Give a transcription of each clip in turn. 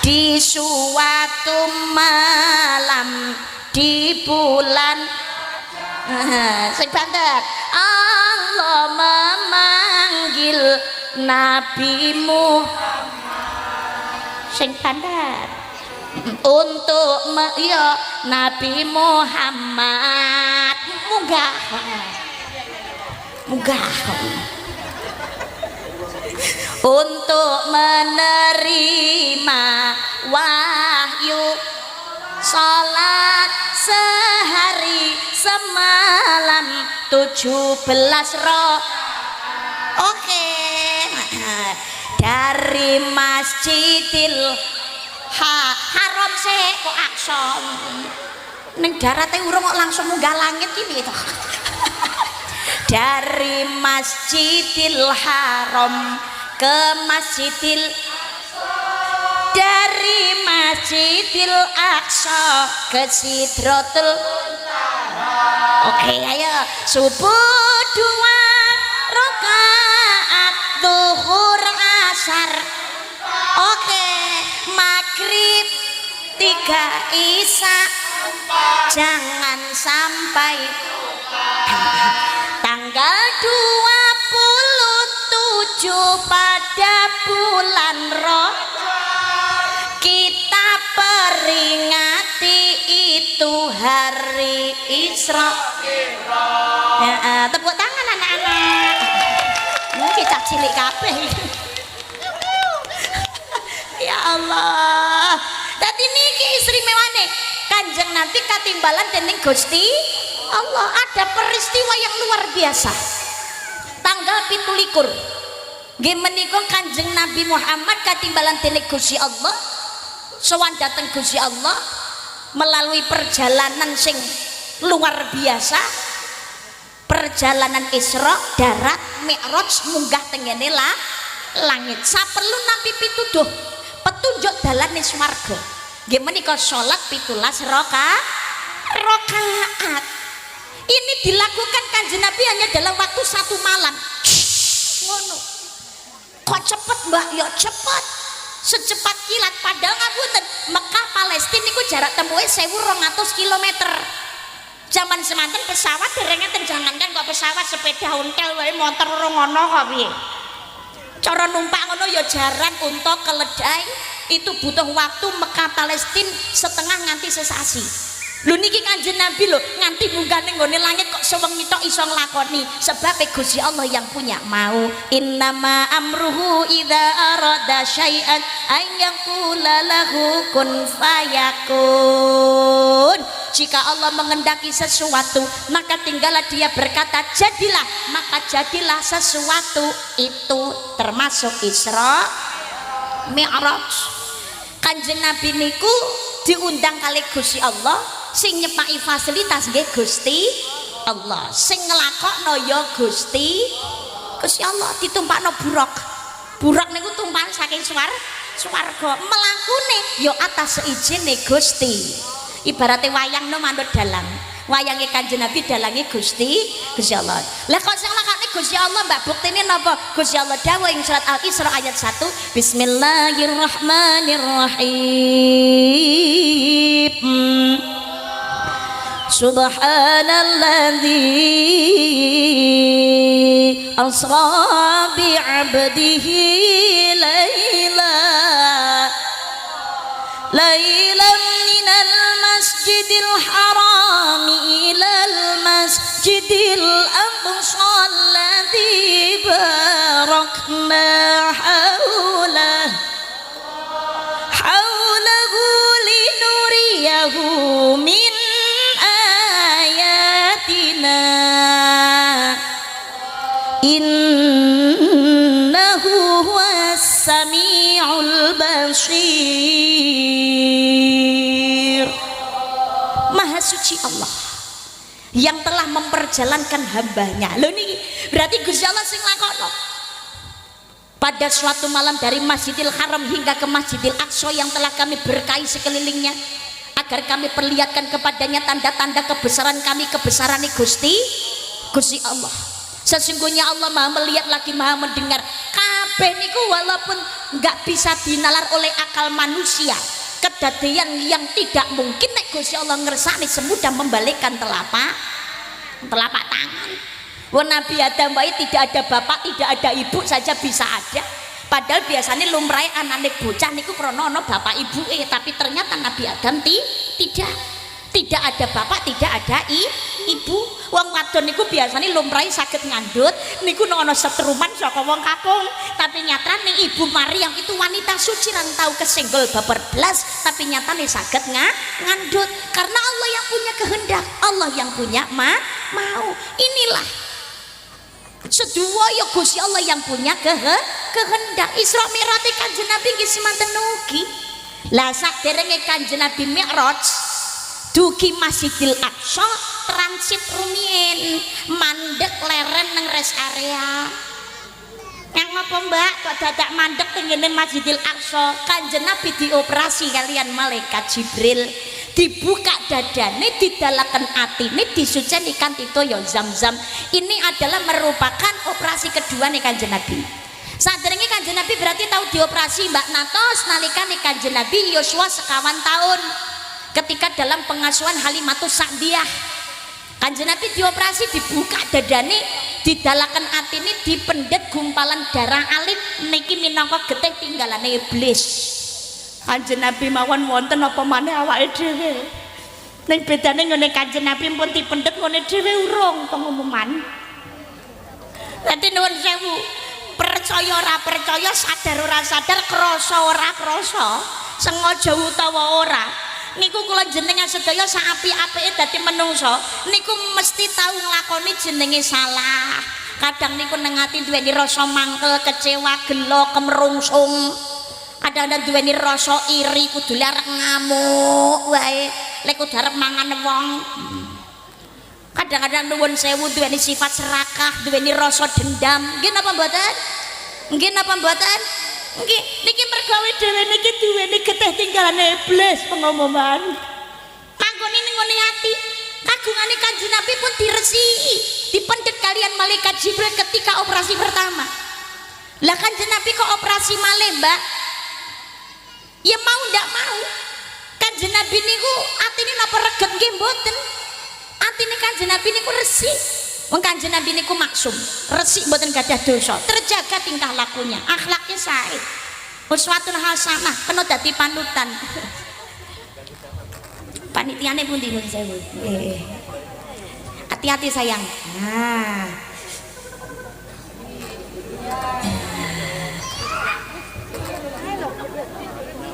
di suatu malam di bulan sing banter Allah memanggil Nabi Muhammad sing banter untuk ya Nabi Muhammad munggah untuk menerima wahyu salat sehari semalam 17 roh. Oke. Dari Masjidil Haram kok aksom ning darate urung kok langsung munggah langit iki to. Dari Masjidil Haram ke Masjidil dari Masjidil Aqsa ke Sidratul Oke ayo subuh 2 rakaat zuhur asar oke maghrib 3 isya jangan sampai tanggal 27 pada bulan Roh kita peringati itu hari Isra. Tepuk tangan anak-anak. Kita cilik kabeh. Ya Allah. Dadi niki istimewane Kanjeng Nabi katimbalan dening Gusti Allah ada peristiwa yang luar biasa. Tanggal 17 nggih menika Kanjeng Nabi Muhammad katimbalan dening Gusti Allah sowan dateng Gusti Allah melalui perjalanan sing luar biasa, perjalanan Isra darat Mi'raj munggah tengene langit. Saperlu nampi pituduh petunjuk dalane swarga. Nggih menika salat 17 rakaat. Ini dilakukan Kanjeng Nabi hanya dalam waktu 1 malam. Ngono. Kok cepet Mbak? Ya cepet. Secepat kilat padahal ngapunten Mekah Palestina niku jarak tempuhe 1200 km. Zaman semanten pesawat dereng-enten jangankan kok pesawat sepeda ontel wae motor ora ngono kok piye. Cara numpak ngono ya jaran unta keledai itu butuh waktu Mekah Palestina setengah nganti sesasi. Lho niki Kanjeng Nabi lho nganti munggah ning nggone langit kok sewengi tok iso nglakoni sebab Gusti Allah yang punya mau innama amruhu idza arada syai'an ay yaqula lahu kun fayakun. Jika Allah mengendaki sesuatu maka tinggallah dia berkata jadilah, maka jadilah sesuatu itu termasuk Isra Mi'raj. Kanjeng Nabi niku diundang kali Gusti Allah sing nyepaki fasilitas nggih Gusti Allah sing nglakokno ya Gusti Allah ditumpakno burak niku tumpakan saking swarga melangkune ya atas seijine Gusti. Ibaratnya wayang no manut dalang wayangnya Kanjeng Nabi dalangi Gusti Allah. Lah kok sing lakone Gusti Allah mbak buktine napa? Gusti Allah dawuh ing surat Al-Isra ayat 1 Bismillahirrahmanirrahim Subhanalladzi asra bi'abdihi laylan minal masjidil haram ilal masjidil aqsa alladzi barakna haulahu linuriyahu min ayatina innahu huwas samiul basir. Maha suci Allah yang telah memperjalankan hambanya. Loh ini berarti Gusti Allah sing lakono. Pada suatu malam dari Masjidil Haram hingga ke Masjidil Aqsa yang telah kami berkahi sekelilingnya agar kami perlihatkan kepadanya tanda-tanda kebesaran kami, kebesaran Gusti Allah. Sesungguhnya Allah maha melihat lagi maha mendengar kabeh niku walaupun nggak bisa dinalar oleh akal manusia. Kedadian yang tidak mungkin nek Gusti Allah ngersani semudah membalikkan telapak tangan. Wong Nabi Adam wae tidak ada bapak, tidak ada ibu saja bisa ada. Padahal biasanya lumrahe anane bocah niku krana ana bapak ibuke, tapi ternyata Nabi Adam tidak ada bapak, tidak ada ibu. Wong wadon niku biasanya lumrahe saged ngandhut niku ana setruman saka wong kakung, tapi nyatane ibu Maryam itu wanita suci lan tahu kesenggol babar blas, tapi nyatane saged ngandhut karena Allah yang punya kehendak, Allah yang punya mau. Inilah sedaya Gusti Allah yang punya kehendak. Isra Mi'raj Kanjeng Nabi nggih semanten ugi. Lah saderenge Kanjeng Nabi Mi'raj dugi Masjidil Aqsa transit rumiyin mandek leren nang rest area. Yang apa mbak kok dadak mandek tengene Masjidil Aqsa? Kanjeng Nabi dioperasi kalian malaikat Jibril, dibuka dadane, didalaken atine, disuceni kanthi toya Zam-Zam. Ini adalah merupakan operasi kedua nih Kanjeng Nabi. Saderenge Kanjeng Nabi berarti tahu dioperasi Mbak Natos nalikane Kanjeng Nabi Yosua sekawan tahun ketika dalam pengasuhan Halimatus Sa'diyah. Kanjeng Nabi dioperasi, dibuka dadane, didalaken atine, dipendet gumpalan darah alit niki minangka getih tinggalane iblis. Kanjeng Nabi mawon wonten apa maneh awake dhewe. Ning bedane ngene Kanjeng Nabi pun dipendet ngene dhewe urung pengumuman. Dadi nuwun sewu, percaya ora percaya, sadar ora sadar, krasa ora krasa, sengaja utawa ora, niku kula jenengan sedaya saapi-apike dadi menungso niku mesti tahu nglakoni jenenge salah. Kadang niku nang ati duweni rasa mangkel, kecewa, gelo, kemrungsung. Ada duweni rasa iri, kudu arep ngamuk wae lek kudu arep mangan wong. Kadang-kadang nuwun sewu duweni sifat serakah, duweni rasa dendam. Nggih napa mboten? Nggih napa mboten? Nggih, niki mergawe dhewe niki duweni getih tinggalane iblis pengumuman. Manggone ning ngene ati, kagungane Kanjeng Nabi pun diresiki, dipendet kalian malaikat Jibril ketika operasi pertama. Lah Kanjeng Nabi kok operasi malih, Mbak? Ya mau ndak mau. Kanjeng Nabi niku atine napa reget nggih mboten. Atine Kanjeng Nabi niku resik. Wong Kanjeng Nabi niku maksum, resik mboten gadah dosa, terjaga tingkah lakunya, akhlaknya sae. Uswatun hasanah, kena dadi panutan. Panitiane pundi nuwun sewu. Hati-hati sayang. Nah.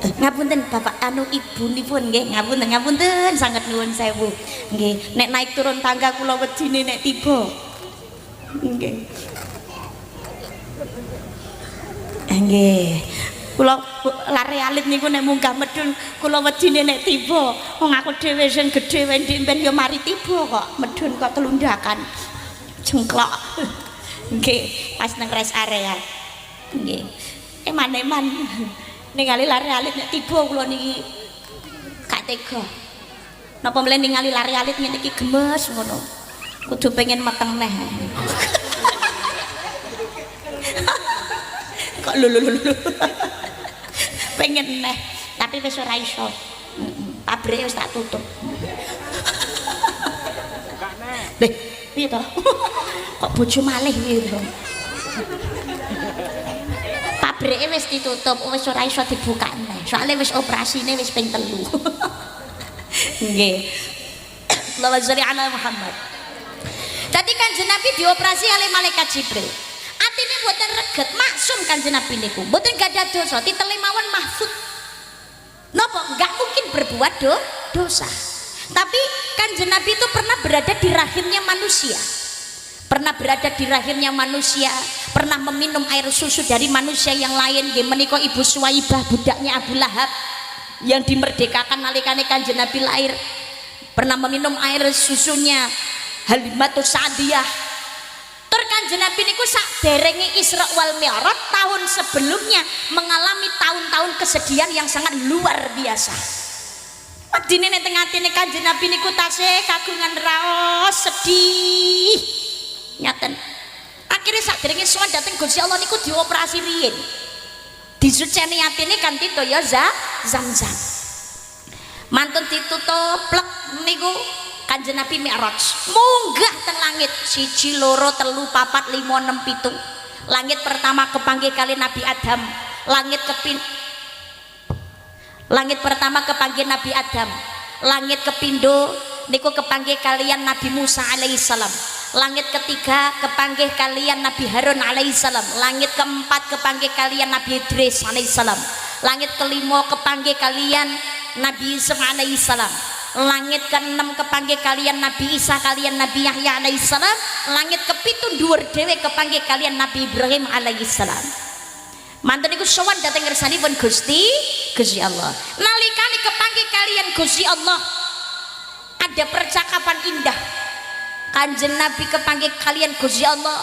Ngapunten Bapak anu ibu nipun nggih, ngapunten sangat nuwun sewu. Nggih, nek naik turun tangga kula wedine nek tiba. Nggih. Nggih. Kula lare alit niku nek munggah medun kula wedine nek tiba. Wong aku dhewe sing gedhe wendik ben yo mari tiba kok. Medun kok telundakan. Jengklok. Nggih, pas nang rest area. Nggih. Eman-eman. Ningali lari alit nek tiba kula niki gak tega. Napa mlen ningali lari alit ngene iki gemes ngono. Kudu pengen meteng neh. Kok lho. Pengen neh, tapi wis ora iso. Pabrike wis tak tutup. Leh, piye to? Kok bojo malih piye to? Pabrike wis ditutup, wis ora iso dibuka neh. Soale wis operasine wis ping 3. Nggih. Allahumma sholli ala Muhammad. Dadi Kanjeng Nabi dioperasi oleh malaikat Jibril. Atine mboten reget, maksum Kanjeng Nabi niku. Mboten gadah dosa, titele mawon mahfud. Napa? Enggak mungkin berbuat dosa. Tapi Kanjeng Nabi itu pernah berada di rahimnya manusia. Pernah berada di rahimnya manusia, pernah meminum air susu dari manusia yang lain. Nggih menika Ibu Suwaibah budaknya Abu Lahab yang dimerdekakan nalikane Kanjeng Nabi lahir. Pernah meminum air susunya Halimatus Sa'diyah. Tur Kanjeng Nabi niku saderenge Isra wal Mi'raj tahun sebelumnya mengalami tahun-tahun kesedihan yang sangat luar biasa. Wedine nek teng atine Kanjeng Nabi niku tasih kagungan raos sedih. Nyaten. Akhirnya saderenge sowan dhateng Gusti Allah niku dioperasi riyin. disuceni atine kanthi toya Zamzam. Mantun ditutup plek niku Kanjeng Nabi Mi'raj munggah teng langit 1 2 3 4 5 6 7. Langit pertama kepanggih kali Nabi Adam, langit pertama kepanggih Nabi Adam, langit kepindo niku kepanggih kalian Nabi Musa alaihissalam, langit ketiga kepanggih kalian Nabi Harun alaihissalam, langit keempat kepanggih kalian Nabi Idris alaihissalam, langit kelima kepanggih kalian Nabi Yusuf alaihissalam, langit keenam kepanggih kalian Nabi Isa kalian Nabi Yahya alaihissalam, langit kepitu dhuwur dhewe kepanggih kalian Nabi Ibrahim alaihissalam. Manten niku sowan dhateng ngersanipun Gusti Allah. Nalikane kepanggih kalian Gusti Allah ada percakapan indah. Kanjeng Nabi kepanggih kalian Gusti Allah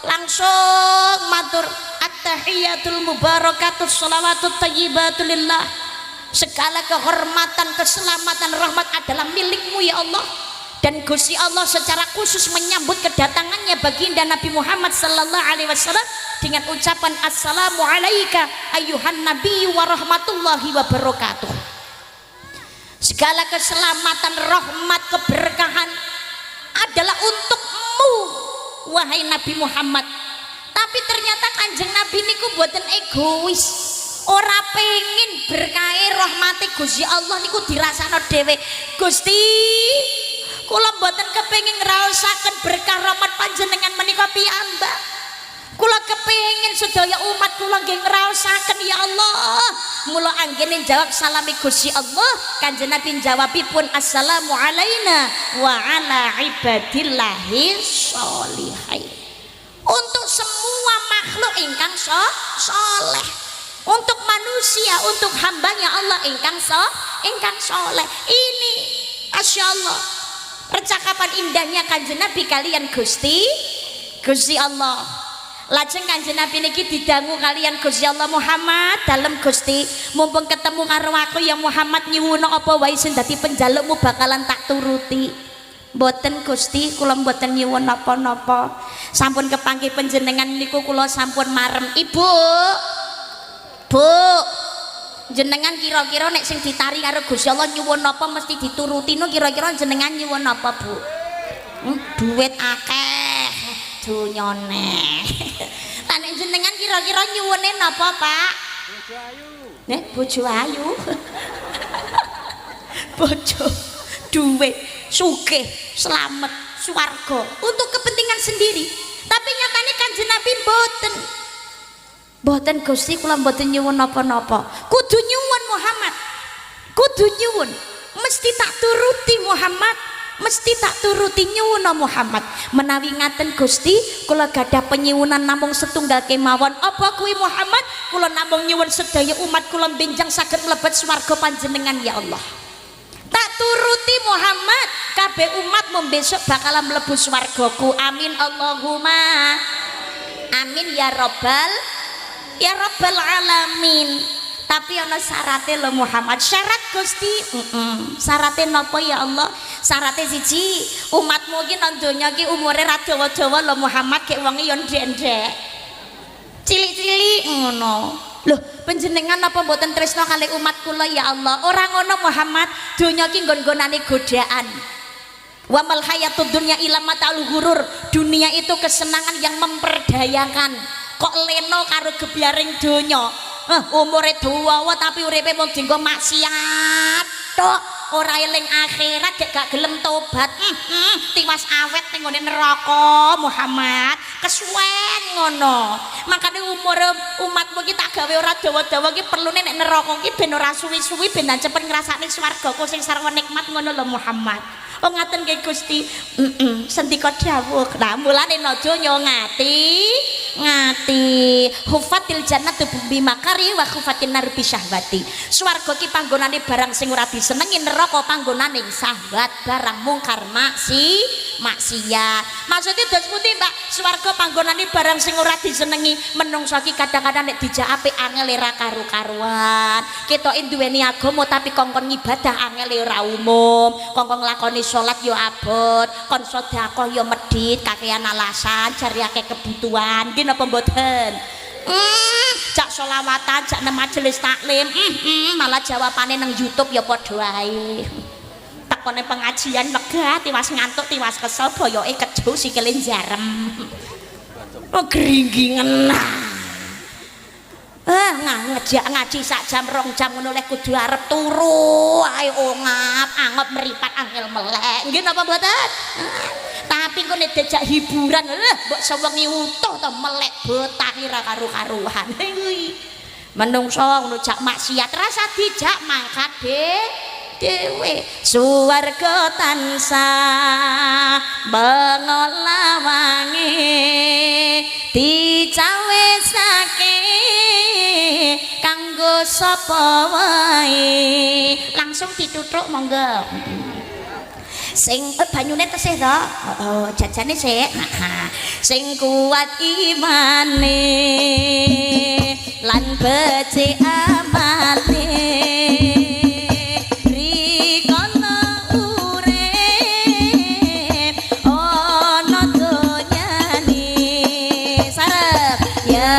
langsung matur at-tahiyatul mubarakatus shalawatut thayyibatul lillah. Segala kehormatan, keselamatan, rahmat adalah milikmu ya Allah. Dan Gusti Allah secara khusus menyambut kedatangannya baginda Nabi Muhammad sallallahu alaihi wasallam dengan ucapan assalamu alayka ayyuhan nabi wa rahmatullahi wa barakatuh. Segala keselamatan, rahmat, keberkahan adalah untukmu wahai Nabi Muhammad. Tapi ternyata Kanjeng Nabi niku mboten egois. Ora pengen berkahe rahmati Gusti Allah niku dirasakno dhewe. Gusti, kula mboten kepengin ngraosaken berkah rahmat panjenengan menika piyambak. Kula kepengin sedaya umat kula nggih ngraosaken ya Allah. Mula anggene jawab salami Gusti Allah, Kanjeng Nabi jawabipun assalamu alaina wa ala ibadillahi sholihin. Untuk semua makhluk ingkang soleh, untuk manusia, untuk hambanya Allah ingkang soleh. Ini Masya Allah percakapan indahnya Kanjeng Nabi kalian Gusti Allah. Lajeng Kanjeng Nabi niki didangu kalian Gusti Allah Muhammad dalem Gusti, mumpung ketemu karo aku ya Muhammad nyuwun apa wae sing dadi penjalukmu bakalan tak turuti. Mboten Gusti, kula mboten nyuwun napa-napa. Sampun kepanggih panjenengan niku kula sampun marem. Ibu, Bu, jenengan kira-kira nek sing ditari karo Gusti Allah nyuwun napa mesti dituruti no, kira-kira jenengan nyuwun napa Bu? Duit akeh dunyane. Lah nek jenengan kira-kira nyuwune napa Pak? Bojo ayu. Nek bojo ayu. Bojo, duit, sugih, selamat, swarga untuk kepentingan sendiri. Tapi nyatane Kanjeng Nabi mboten Gusti, kula mboten nyuwun napa-napa. Kudu nyuwun Muhammad, kudu nyuwun, mesti tak turuti Muhammad, mesti tak turuti nyuwun Muhammad. Menawi ngaten Gusti, kula gadah penyuwunan namung setunggal kemawon. Apa kuwi Muhammad? Kula namung nyuwun sedaya umat kula benjang saged mlebet swarga panjenengan ya Allah. Tak turuti Muhammad, kabeh umat membesok bakalan mlebu swargaku. Amin Allahumma amin ya rabbal alamin. Tapi ana syarate lho Muhammad. Syarat Gusti, syarate napa ya Allah? Syarate siji, umatmu iki nang donya iki umure ra dawa-dawa lho Muhammad, gek wonge ya ndek-ndek. Cilik-cilik ngono. Loh, panjenengan apa mboten tresna kali umat kula ya Allah? Ora ngono Muhammad, donya iki nggon-nggonane godaan. Wa mal hayatud dunya illa mata'ul ghurur. Dunia itu kesenangan yang memperdayakan. Kok leno karo gebyaring donya. Umure dawa tapi uripe mung dienggo maksiat tok. Ora eling akhirat, gak gelem tobat. Tiwas awet ning ngene neraka Muhammad. Kesuwen ngono. Makane umur umatmu iki tak gawe ora dawa-dawa iki perlune nek neraka iki ben ora suwi-suwi ben cepet ngrasakne swargaku sing sarwa nikmat ngono lho Muhammad. Oh ngaten nggih Gusti. Sendika dawuh. Nah mulane donya ngati hufatil jannatu bima kari wa hufatin nar bi syahwati. Swarga ki panggonane barang sing ora disenengi, neraka panggonane syahwat barang mungkar maksiat. Maksudnya dos putih Mbak, swarga panggonane barang sing ora disenengi. Menungso ki kadang-kadang nek dijak apik angel ora karu-karuan. Ketoke duweni agama tapi kongkon ibadah angel ora umum. Kongkon nglakoni salat yo abot, kon sedekah yo medhit, kakean alasan, jari akeh kebutuhan. Nggih napa mboten? jak selawatan jak nang majelis taklim malah jawabane nang YouTube ya padha ae tekone pengajian megah tiwas ngantuk tiwas kesel boyoke keju sikile jarem oh gringgingen ngejak ngaji sak jam 2 jam ngono lek kudu arep turu ae ongap angop meripat angel melek nggih napa mboten tapi kok nek dijak hiburan mbok sewengi utuh to melek betah ira karu-karuan kuwi menungso ngono jak maksiat rasa dijak mangkat dhewe suwarga tansah bengolawange dicawesake kanggo sapa wae langsung dituthuk monggo sing banyune tesih to jajane sik sing kuat imane lan becik amale rikono urip ana donyane sarep ya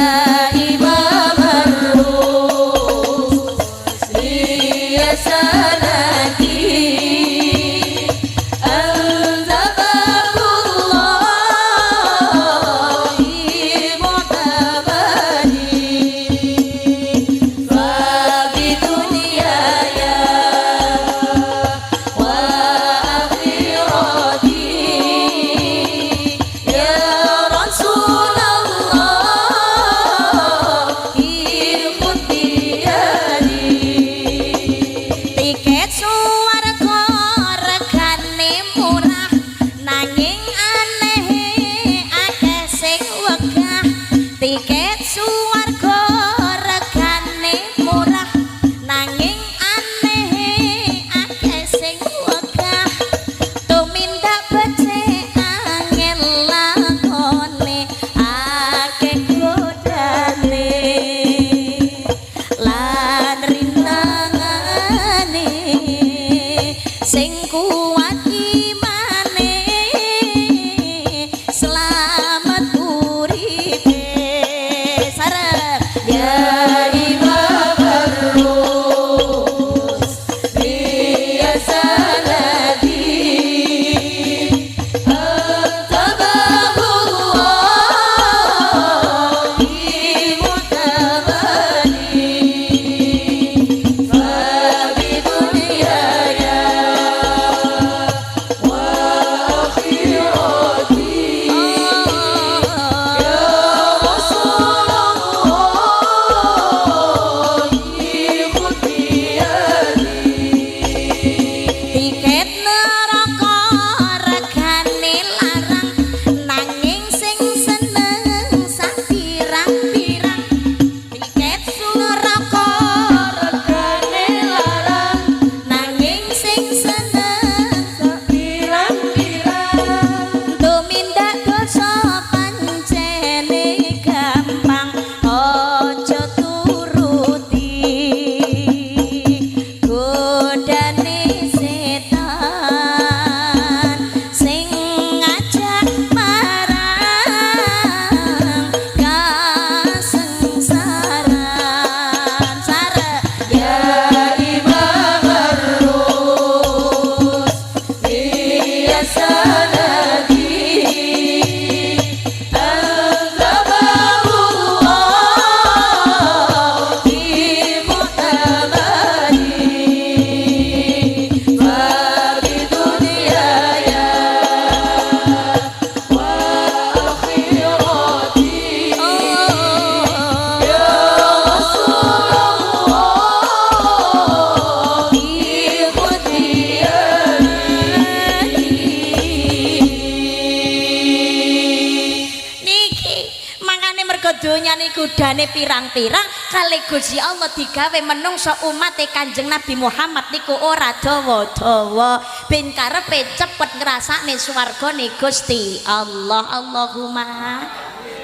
kudane pirang-pirang kali Gusti Allah digawe menungso umate Kanjeng Nabi Muhammad niku ora dawa-dawa ben karepe cepet ngrasakne swargane Gusti Allah. Allahumma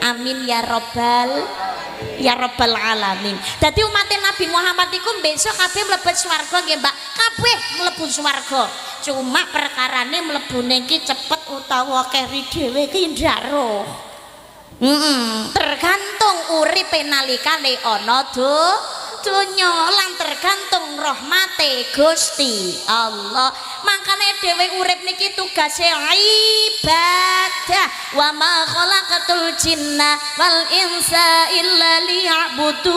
amin ya rabbal alamin. Dadi umat Nabi Muhammad iku besok kabeh mlebet swarga nggih Mbak, kabeh mlebu swarga. Cuma perkarane mlebune iki cepet utawa keri dhewe iki ndak roh. tergantung uripe nalikane ana donya lan tergantung rahmate Gusti Allah. Makane dhewe urip niki tugase ibadah. Wa ma khalaqatul jinna wal insa illa liya'budun.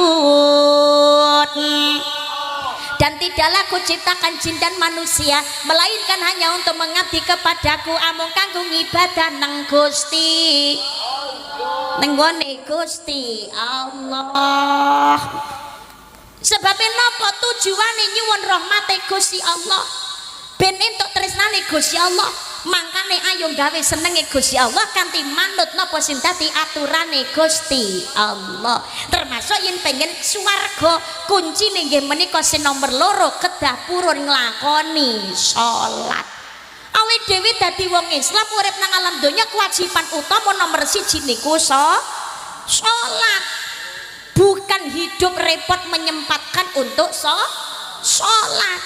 Dan tidaklah kuciptakan jin dan manusia melainkan hanya untuk mengabdi kepadaku, amung kanggo ibadah nang Gusti. Nenggone Gusti Allah. Sebabnya napa tujuane nyuwun rahmate Gusti Allah ben entuk tresnane Gusti Allah. Mangkane ayo gawe senenge Gusti Allah kanthi manut napa sing dadi aturane Gusti Allah. Termasuk yen pengen swarga kuncine nggih menika sing nomor 2 kedah purun nglakoni salat. Awake dhewe dadi wong Islam urip nang alam donya kewajiban utama nomor 1 niku salat. Bukan hidup repot menyempatkan untuk sholat.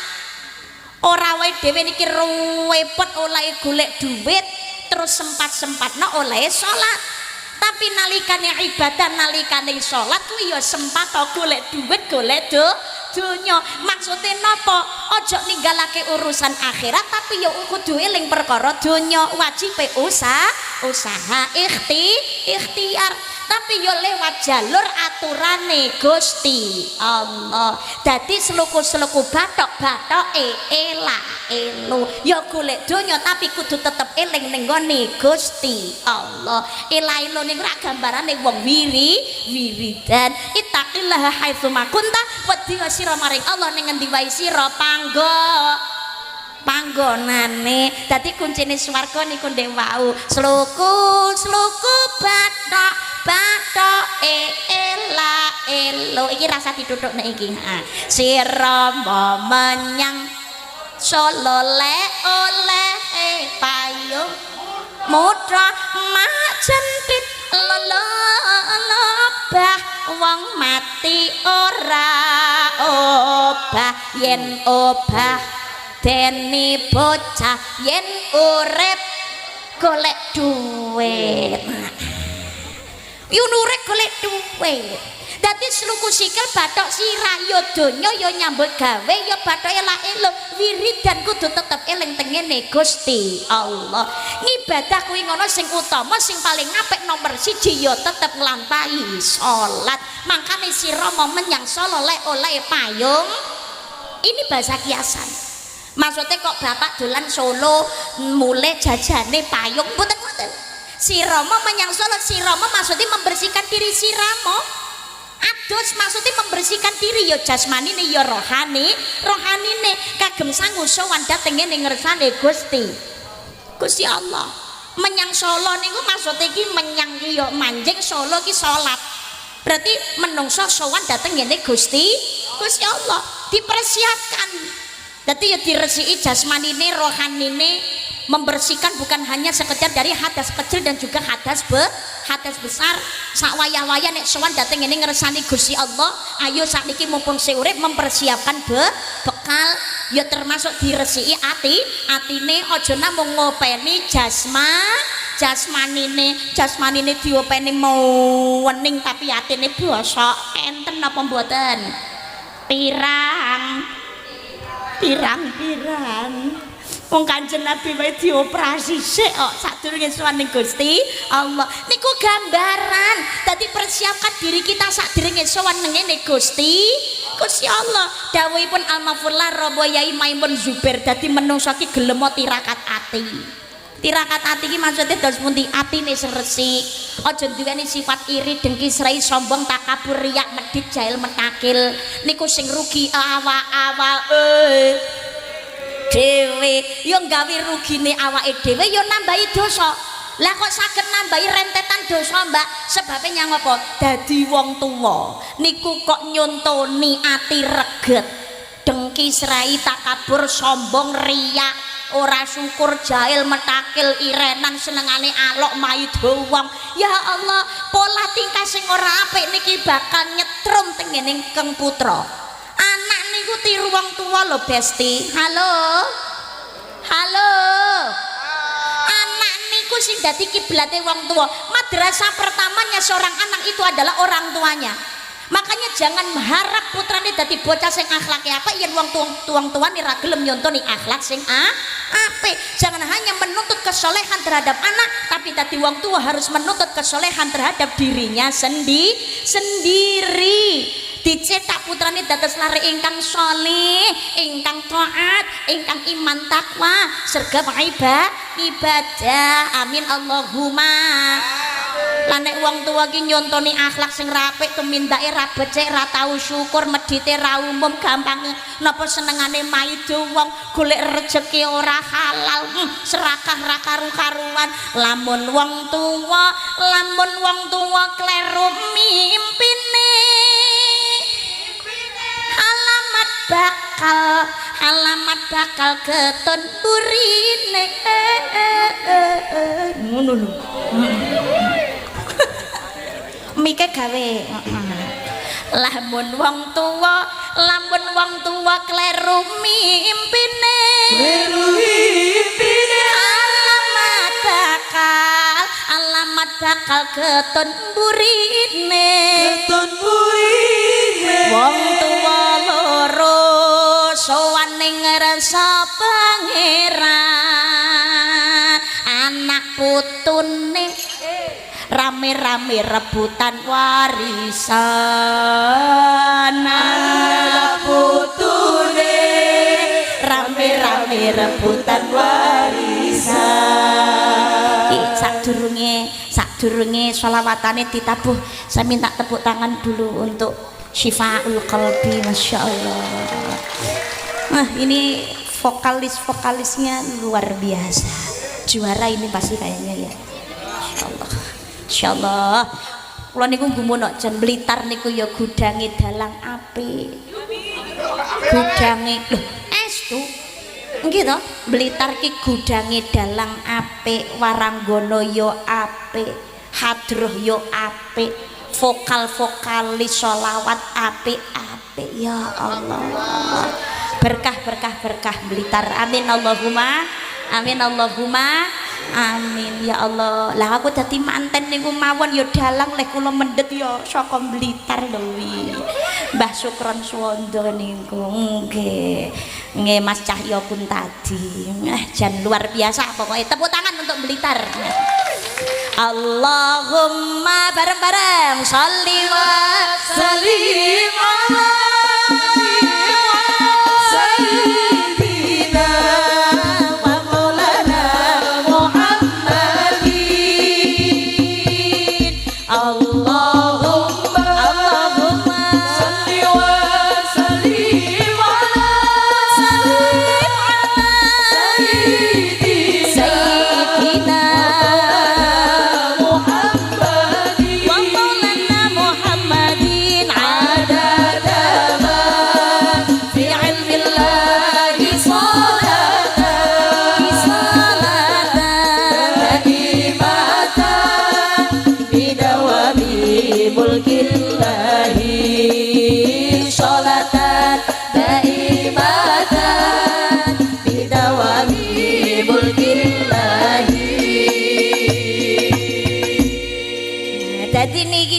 Ora wae dhewe niki repot oleh golek duit terus sempat-sempatna oleh sholat. Tapi nalikane ibadah, nalikane sholat kuwi ya sempat golek duit, golek donya. Maksudnya napa? Ojo ninggalake urusan akhirat tapi ya kudu eling perkara donya. Wajib usaha ikhtiar. Tapi yo lewat jalur aturane Gusti Allah. Dadi seluku-seluku bathok-bathoke elu yo golek donya tapi kudu tetep eling ning gone Gusti Allah. Elu ning rak gambarane wong wiridan. Ittaqillaha haitsu ma kunta wedi sira maring Allah ning ngendi wae sira panggonane. Dadi kuncine swarga niku ndek wau sluku bathok elu iki rasa ditutukne iki. Sira menyang Solo le oleh payung mutra majentit lelebah wong mati ora obah yen obah deni bocah yen urip golek duit. Yun urip golek duit. Dadi sluku sikil bathok sirah ya donya ya nyambut gawe ya bathoke elak elok wiridan kudu tetep eling tengene Gusti Allah. Ngibadah kuwi ngono sing utama sing paling apik nomor 1 ya tetep nglampahi salat. Mangkane sira menyang Solo lek oleh payung. Ini bahasa kiasan. Maksudnya kok bapak dolan Solo mulai jajane payung mboten. Si Rama menyang Solo, si Rama maksudnya membersihkan diri si Rama. Adus maksudnya membersihkan diri ya jasmani nih ya rohani nih kagem sanggup sowan dateng ning ngersane Gusti Allah. Menyang Solo niku maksudnya ki menyang ki ya manjing Solo ki salat. Berarti menungso sowan dateng ngene Gusti Allah dipersiapkan. Dadi ya diresiki jasmanine rohanine, membersihkan bukan hanya sekedar dari hadas kecil dan juga hadas besar. Sak wayah-wayah nek sowan dateng ngene ngersani Gusti Allah, ayo sakniki mumpung urip mempersiapkan bekal ya termasuk diresiki atine aja namung ngopeni jasmanine diopeni wening tapi atine bosok enten apa mboten? Pirang wong Kanjeng Nabi wae dioperasi sik kok sadurunge sowan ning Gusti Allah. Niku gambaran dadi persiapkan diri kita sadurunge sowan ngene Gusti Allah. Dawuhipun Al-Mafullah Robo Yai Maimun Zubair dadi menungso ki gelem tirakat ati. Tirakat ati ki maksudnya dos pundi atine sing resik. Aja duweni sifat iri, dengki, serai, sombong, takabur, riak, medhit, jahil, metakil. Niku sing rugi awak-awak dhewe. Yo gawe rugine awake dhewe yo nambahi dosa. Lah kok saged nambahi rentetan dosa, Mbak? Sebabnya nyang apa? Dadi wong tuwa niku kok nyontoni ati reget, dengki, serai, takabur, sombong, riak, ora syukur, jahil, metakil, irenan, senengane alok mayu doang. Ya Allah, pola tingkah sing ora apik niki bakal nyetrum tengene Keng Putra. Anak niku tiru wong tua lho, Besti. Halo. Anak niku iku sing dadi kiblate wong tua. Madrasah pertamanya seorang anak itu adalah orang tuanya. Makanya jangan mengharap putrane dadi bocah sing akhlaknya apa yen wong tuane ra gelem nyontoni akhlak sing apik. Jangan hanya menuntut kesolehan terhadap anak, tapi dadi wong tua harus menuntut kesolehan terhadap dirinya sendiri. Dicetak putrane dados lare ingkang sholih, ingkang taat, ingkang iman takwa, sergap ibadah. Amin Allahumma. Lah nek wong tua ki nyontoni akhlak sing rapik, tumindake ra becik, ra tau syukur, medite ra umum, gampang napa senengane maido wong, golek rejeki ora halal, serakah ra karu-karuan. Lamun wong tuwa kleru mimpine, alamat bakal keton burine. Ngono lho. Mike gawe. Lamun wong tuwa kleru mimpine, alamat bakal keton burine. Wong tuwa loro sowan ning ngrasa pangeran, anak putune rame-rame rebutan warisan. Anak putune rame-rame rebutan warisan. Sadurunge sholawatane ditabuh, saya minta tepuk tangan dulu untuk Syifaul Qalbi. Masya Allah. Nah ini vokalisnya luar biasa, juara ini pasti kayaknya ya. Insya Allah. Kula niku gumunok jan Blitar niku ya gudange dalang apik. Gudange lho estu. Nggih to, Blitar ki gudange dalang apik, Waranggana ya apik, hadroh ya apik, vokalis sholawat apik-apik. Ya Allah. Berkah Blitar. Amin Allahumma. Amin Allahumma. Amin ya Allah. Lah aku dadi manten niku mawon ya dalang leh kula mendhet ya saka Blitar lho wi. Mbah Sukron Suwanda niku nggih. Nggih Mas Cahya pun tadi. Jan luar biasa pokoknya. Tepuk tangan untuk Blitar. Allahumma bareng-bareng sholli wa sallim ala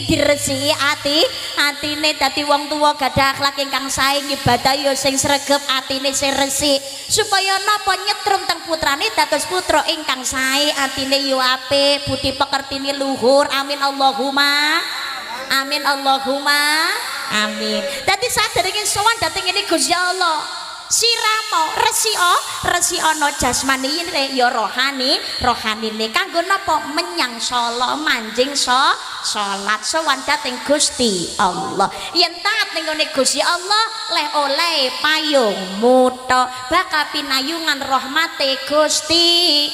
diresiki atine dadi wong tuwa gadah akhlak ingkang sae, ibadah ya sing sregep, atine sing resik supaya napa nyetrum teng putrane dados putra ingkang sae, atine yo apik, budi pekertine luhur. Amin Allahumma. Amin Allahumma. Amin. Dadi saderenge sowan dhateng ngene Gusti Allah, siramo resi ana jasmani ya rohanine kanggo napa menyang sala manjing salat sowan dhateng Gusti Allah. Yen taat ning ngene Gusti Allah leh oleh payung muta bakal pinayungan rahmate Gusti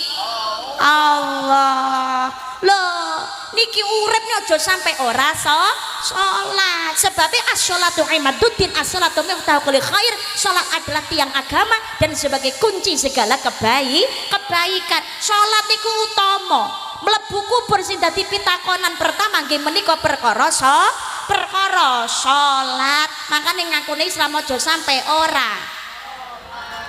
Allah. Loh niki uripnya aja sampai ora sholat, sebabnya as-sholatu imaduddin, as-sholatu miftahul kulli khair. Sholat adalah tiang agama dan sebagai kunci segala kebaikan. Sholat iku utama, mlebu kubur sing dadi pitakonan pertama nggih menika perkara sholat. Makane ngakune Islam aja sampai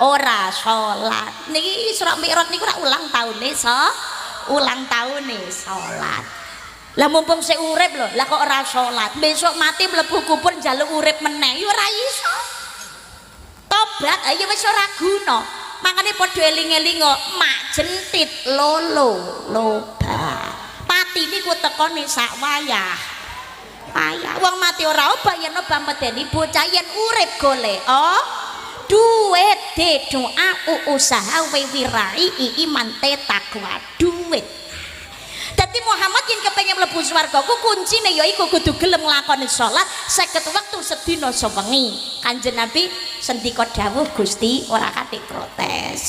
ora sholat. Niki Isra Mi'raj niku ora ulang taune ulang tahun nih salat. Lah mumpung sik urip lho, lah kok ora salat. Besok mati mlebu kubur njaluk urip meneh ya ora iso. Tobat ayo wis ora guna. Makane padha eling-elingo mak jentit lolo loba. Pati niku tekone sak wayah. Wayah wong mati ora obah yen obah medeni bocah yen urip golek. Oh duit de doa usaha wirai iman takwa duit. Dadi Muhammad yang kepengen mlebu swarga ku kuncine ya iku kudu gelem nglakoni salat 50 wektu sedina sewengi. Kanjeng Nabi sendika dawuh Gusti ora kate protes.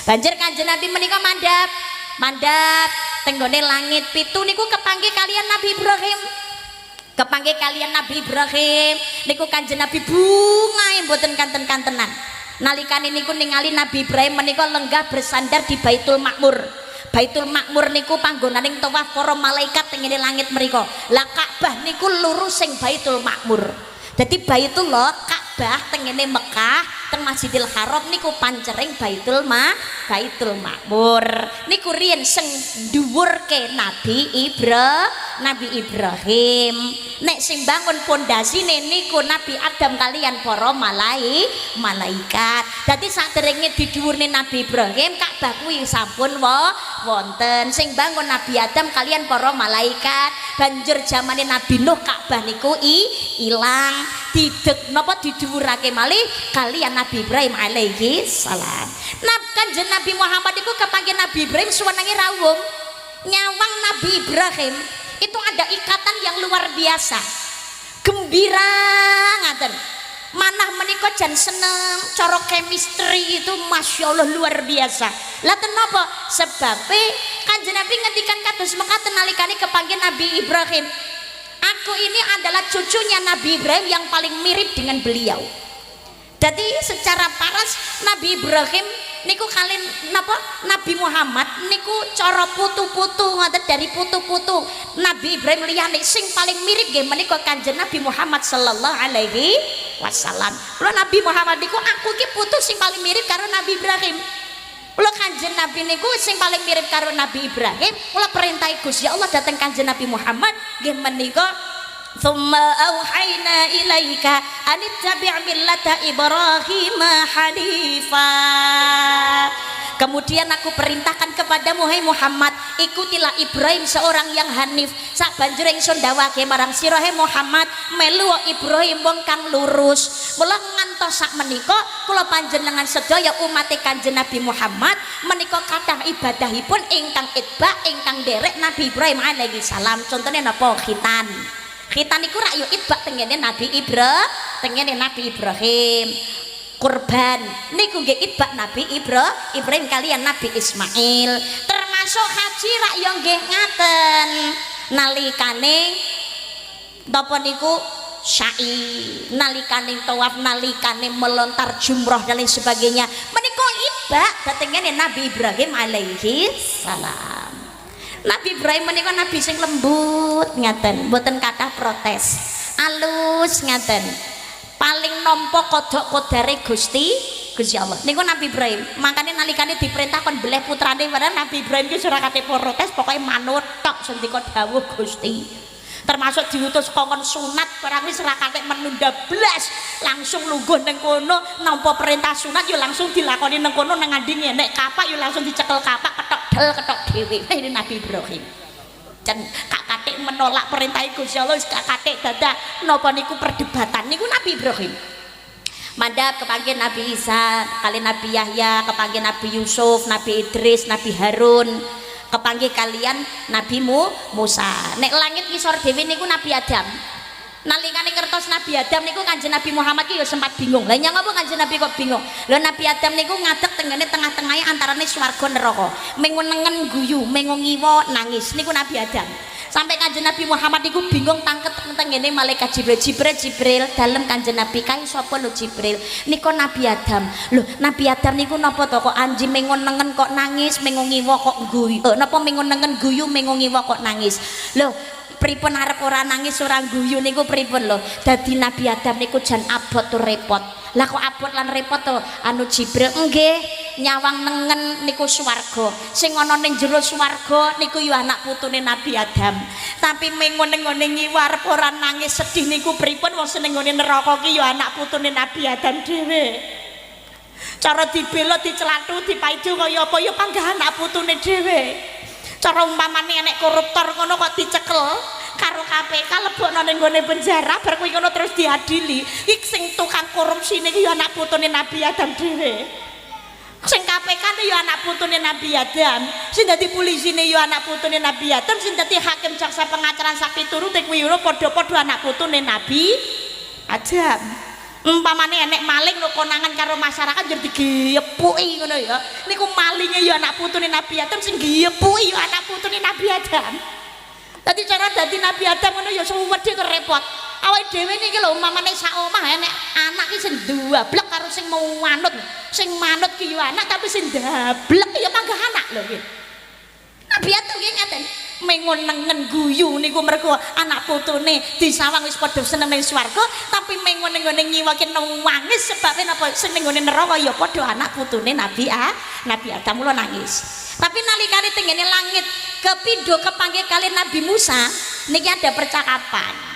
Banjur Kanjeng Nabi menika mandhap tenggone langit pitu niku kepanggih kalian Nabi Ibrahim. Kepanggih kalian Nabi Ibrahim niku Kanjeng Nabi bungae mboten kanten-kantenan. Nalikane niku ningali Nabi Ibrahim menika lenggah bersandar di Baitul Makmur. Baitul Makmur niku panggonaning tawaf para malaikat teng ngene langit mriku. Lah Ka'bah niku lurus sing Baitul Makmur. Dadi Baitullah Ka'bah teng ngene Mekah teng Masjidil Haram niku pancering Baitul Makmur. Niku riyen sing dhuwurke Nabi Ibrahim. Nek sing bangun pondasine niku Nabi Adam kalian para malaikat. Dadi saderenge didhuwurne Nabi Ibrahim Ka'bah kuwi sampun wonten. Sing bangun Nabi Adam kalian para malaikat. Banjur zamane Nabi Nuh Ka'bah niku ilang. Didhuwurake malih kalian Nabi Ibrahim alaihi salam. Kanjeng Nabi Muhammad itu kepanggih Nabi Ibrahim suwenenge rawuh. Nyawang Nabi Ibrahim itu ada ikatan yang luar biasa. Gembira ngaten. Manah menika jan seneng, cara chemistry itu Masya Allah luar biasa. Lah kenapa? Sebabe Kanjeng Nabi ngendikan kados mekaten nalikane kepanggih Nabi Ibrahim. Aku ini adalah cucunya Nabi Ibrahim yang paling mirip dengan beliau. Jadi secara paras Nabi Ibrahim niku kalian Nabi Muhammad niku cara putu-putu ngoten dari putu-putu Nabi Ibrahim liyane sing paling mirip nggih menika Kanjeng Nabi Muhammad sallallahu alaihi wasallam. Lho Nabi Muhammad niku aku iki putu sing paling mirip karo Nabi Ibrahim. Lho Kanjeng Nabi niku sing paling mirip karo Nabi Ibrahim. Kula perintahi Gusti Allah dhateng Kanjeng Nabi Muhammad nggih menika Thumma auhayna ilaika anittabi' millata Ibrahim hanifa. Kemudian aku perintahkan kepadamu hai Muhammad, ikutilah Ibrahim seorang yang hanif. Sak banjur ingsun dawuhake marang sira hai Muhammad, melu Ibrahim wong kang lurus. Mula ngantos sak menika kula panjenengan sedaya umat Kanjeng Nabi Muhammad menika kathah ibadahipun ingkang itba ingkang derek Nabi Ibrahim alaihi salam. Contone napa? Khitan niku rak yo itba tengene Nabi Ibrahim. Kurban niku nggih itba Nabi Ibrahim kalian Nabi Ismail. Termasuk haji rak yo nggih ngaten. Nalikane napa niku sa'i, nalikane tawaf, nalikane melontar jumroh dan lain sebagainya. Menika itba tengene Nabi Ibrahim alaihi salam. Nabi Ibrahim menika nabi sing lembut ngaten, mboten kathah protes. Alus ngaten. Paling nampa kodhok-kodare Gusti Allah. Niku Nabi Ibrahim. Makane nalikane diperintah kon beleh putrane padahal Nabi Ibrahim ki ora kate protes, pokoke manut tok sendika dawuh Gusti. Termasuk diutus kongkon sunat barang wis ora kate menunda blas, langsung lungguh ning kono nampa perintah sunat yo langsung dilakoni ning kono nang ngandhi nek kapak yo langsung dicekel kapak ketok dhewe. Ini Nabi Ibrahim. Dan kak katik menolak perintah Gusti Allah wis kak katik dadak napa niku perdebatan niku Nabi Ibrahim. Mandap kepanggih Nabi Isa, kali Nabi Yahya, kepanggih Nabi Yusuf, Nabi Idris, Nabi Harun, kepanggih kalian Nabi Musa. Nek langit ngisor dhewe niku Nabi Adam. Nalikane kertos Nabi Adam niku Kanjeng Nabi Muhammad ki ya sempat bingung. Lah nyang apa Kanjeng Nabi kok bingung? Lho Nabi Adam niku ngadeg tengene tengah-tengahe antarane swarga neraka. Mengen guyu, mengung ngiwa nangis niku Nabi Adam. Sampai Kanjeng Nabi Muhammad niku bingung tangket tengene malaikat Jibril dalem Kanjeng Nabi kae sapa lho Jibril? Nika Nabi Adam. Lho Nabi Adam niku napa to kok anji mengon nengen kok nangis, mengung ngiwa kok guyu. Napa mengon nengen guyu, mengung ngiwa kok nangis. Lho pripun arep ora nangis ora guyu niku pripun lho. Dadi Nabi Adam niku jan abot tur repot. Lah kok abot lan repot to anu Jibril nggih nyawang nengen niku swarga, sing ana ning jero swarga niku ya anak putune Nabi Adam. Tapi menggone-nggone ngiwar ora nangis sedih niku pripun wong seneng nggone neraka ki ya anak putune Nabi Adam dhewe. Cara dibela dicelathu dipaidu kaya apa ya panggah anak putune dhewe. Cara umpamane enek koruptor ngono kok dicekel karo KPK lebokno ning gone penjara bar kuwi ngono terus diadili. Iki sing tukang korupsi niki ya anak putune Nabi Adam dhewe. Sing KPK ne ya anak putune Nabi Adam, sing dadi polisine ya anak putune Nabi Adam, sing dadi hakim jaksa pengacara sak piturute kuwi yo padha-padha anak putune Nabi Adam. Umpamane enek maling lho konangan karo masyarakat jadi digepuki ngono ya. Niku malinge ya anak putune Nabi Adam, sing gepuki ya anak putune Nabi Adam. Dadi cara dadi Nabi Adam ngono ya suwedhe kok repot. Awake dhewe niki lho umpamane sak omah enek anak ki sing duablek karo sing mau manut. Sing manut ki ya anak tapi sing dablek ya panggah anak lho nggih. Nabi Adam nggih ngaten. Mengon-nengen guyu niku mergo anak putune disawang wis padha seneng ning swarga tapi mengon-nengone ngiwake nangis sebab napa sing ning gone neraka ya padha anak putune Nabi Adam mulo nangis. Tapi nalikane tenggene langit kepindho kepanggih kali Nabi Musa niki ada percakapan.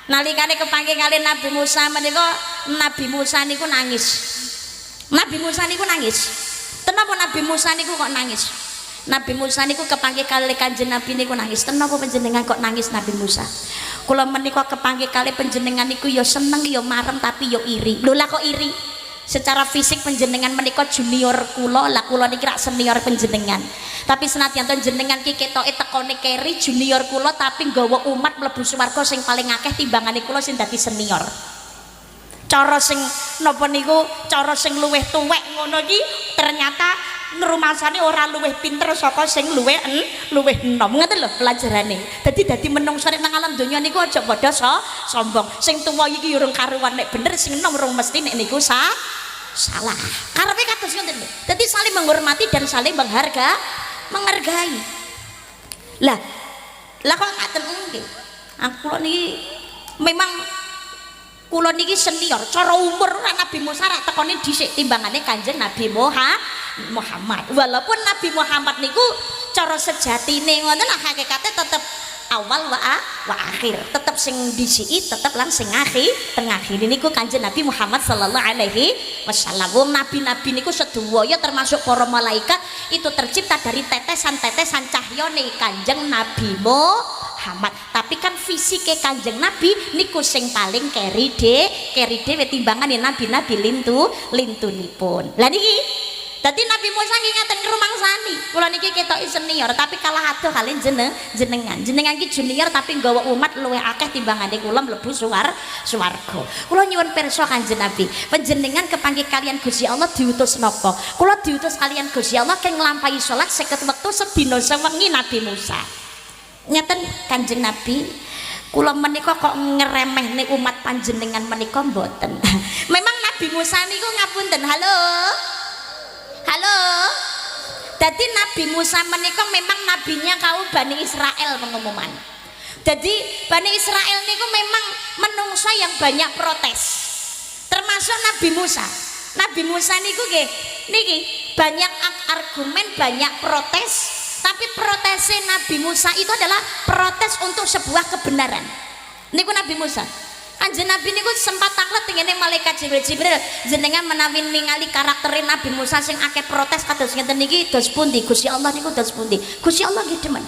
Nalikane kepanggih kali Nabi Musa menika Nabi Musa niku nangis. Nabi Musa niku nangis. Kenapa Nabi Musa niku kok nangis? Nabi Musa niku kepanggih kali Kanjeng Nabi niku nangis. Tenapa panjenengan kok nangis Nabi Musa? Kula menika kepanggih kali panjenengan niku ya seneng ya marem tapi ya iri. Lho lah kok iri? Secara fisik panjenengan menika junior kula, lah kula niki rak senior panjenengan. Tapi senadyan panjenengan ki ketoke tekone keri junior kula tapi nggawa umat mlebu swarga sing paling akeh timbangane kula sing dadi senior. Cara sing napa niku, cara sing luwih tuwek ngono iki ternyata rumasane ora luwih pinter saka sing luwih enom. Ngoten lho pelajarane. Dadi menungso nang alam donya niku aja padha sombong. Sing tuwa iki urung karuan nek bener, sing enom urung mesti nek niku salah. Karepe kados ngoten lho. Dadi saling menghormati dan saling menghargai. Lah kok ngaten nggih. Aku niki memang kula niki senior cara umur ora Nabi Musa rak tekone dhisik timbangane Kanjeng Nabi Muhammad. Walaupun Nabi Muhammad niku cara sejatine ngoten hakikate tetep awal wa akhir, tetep sing disiki tetep lan sing tengah niku Kanjeng Nabi Muhammad sallallahu alaihi wasallam. Wong nabi-nabi niku sedaya termasuk para malaikat itu tercipta dari tetesan-tetesan cahyane Kanjeng Nabi Muhammad. Tapi kan fisike Kanjeng Nabi niku sing paling keri dhewe timbangane nabi-nabi lintunipun. Lah niki dadi Nabi Musa nggih ngaten ngrumangsani. Kula niki ketoki senior tapi kalah adoh kali jenengan. Jenengan ki junior tapi nggawa umat luwih akeh timbangane kula mlebu swarga. Kula nyuwun pirsa Kanjeng Nabi, panjenengan kepanggih kalian Gusti Allah diutus napa? Kula diutus kalian Gusti Allah keng nglampahi salat 50 wektu sedina sewengi Nabi Musa. Ngeten Kanjeng Nabi, kula menika kok ngeremehne umat panjenengan menika mboten. Memang Nabi Musa niku ngapunten. Halo. Jadi Nabi Musa menika memang nabinya kaum Bani Israel pengumuman. Jadi Bani Israel niku memang menungso yang banyak protes. Termasuk Nabi Musa. Nabi Musa niku nggih niki banyak argumen, banyak protes, tapi protesnya Nabi Musa itu adalah protes untuk sebuah kebenaran. Niku Nabi Musa. Kanjeng Nabi niku sempat taklet tengene malaikat Jibril jenengan menawi ningali karakterin Nabi Musa sing akeh protes kados ngeten niki dos pundi Gusti Allah niku dos pundi. Gusti Allah nggih demen.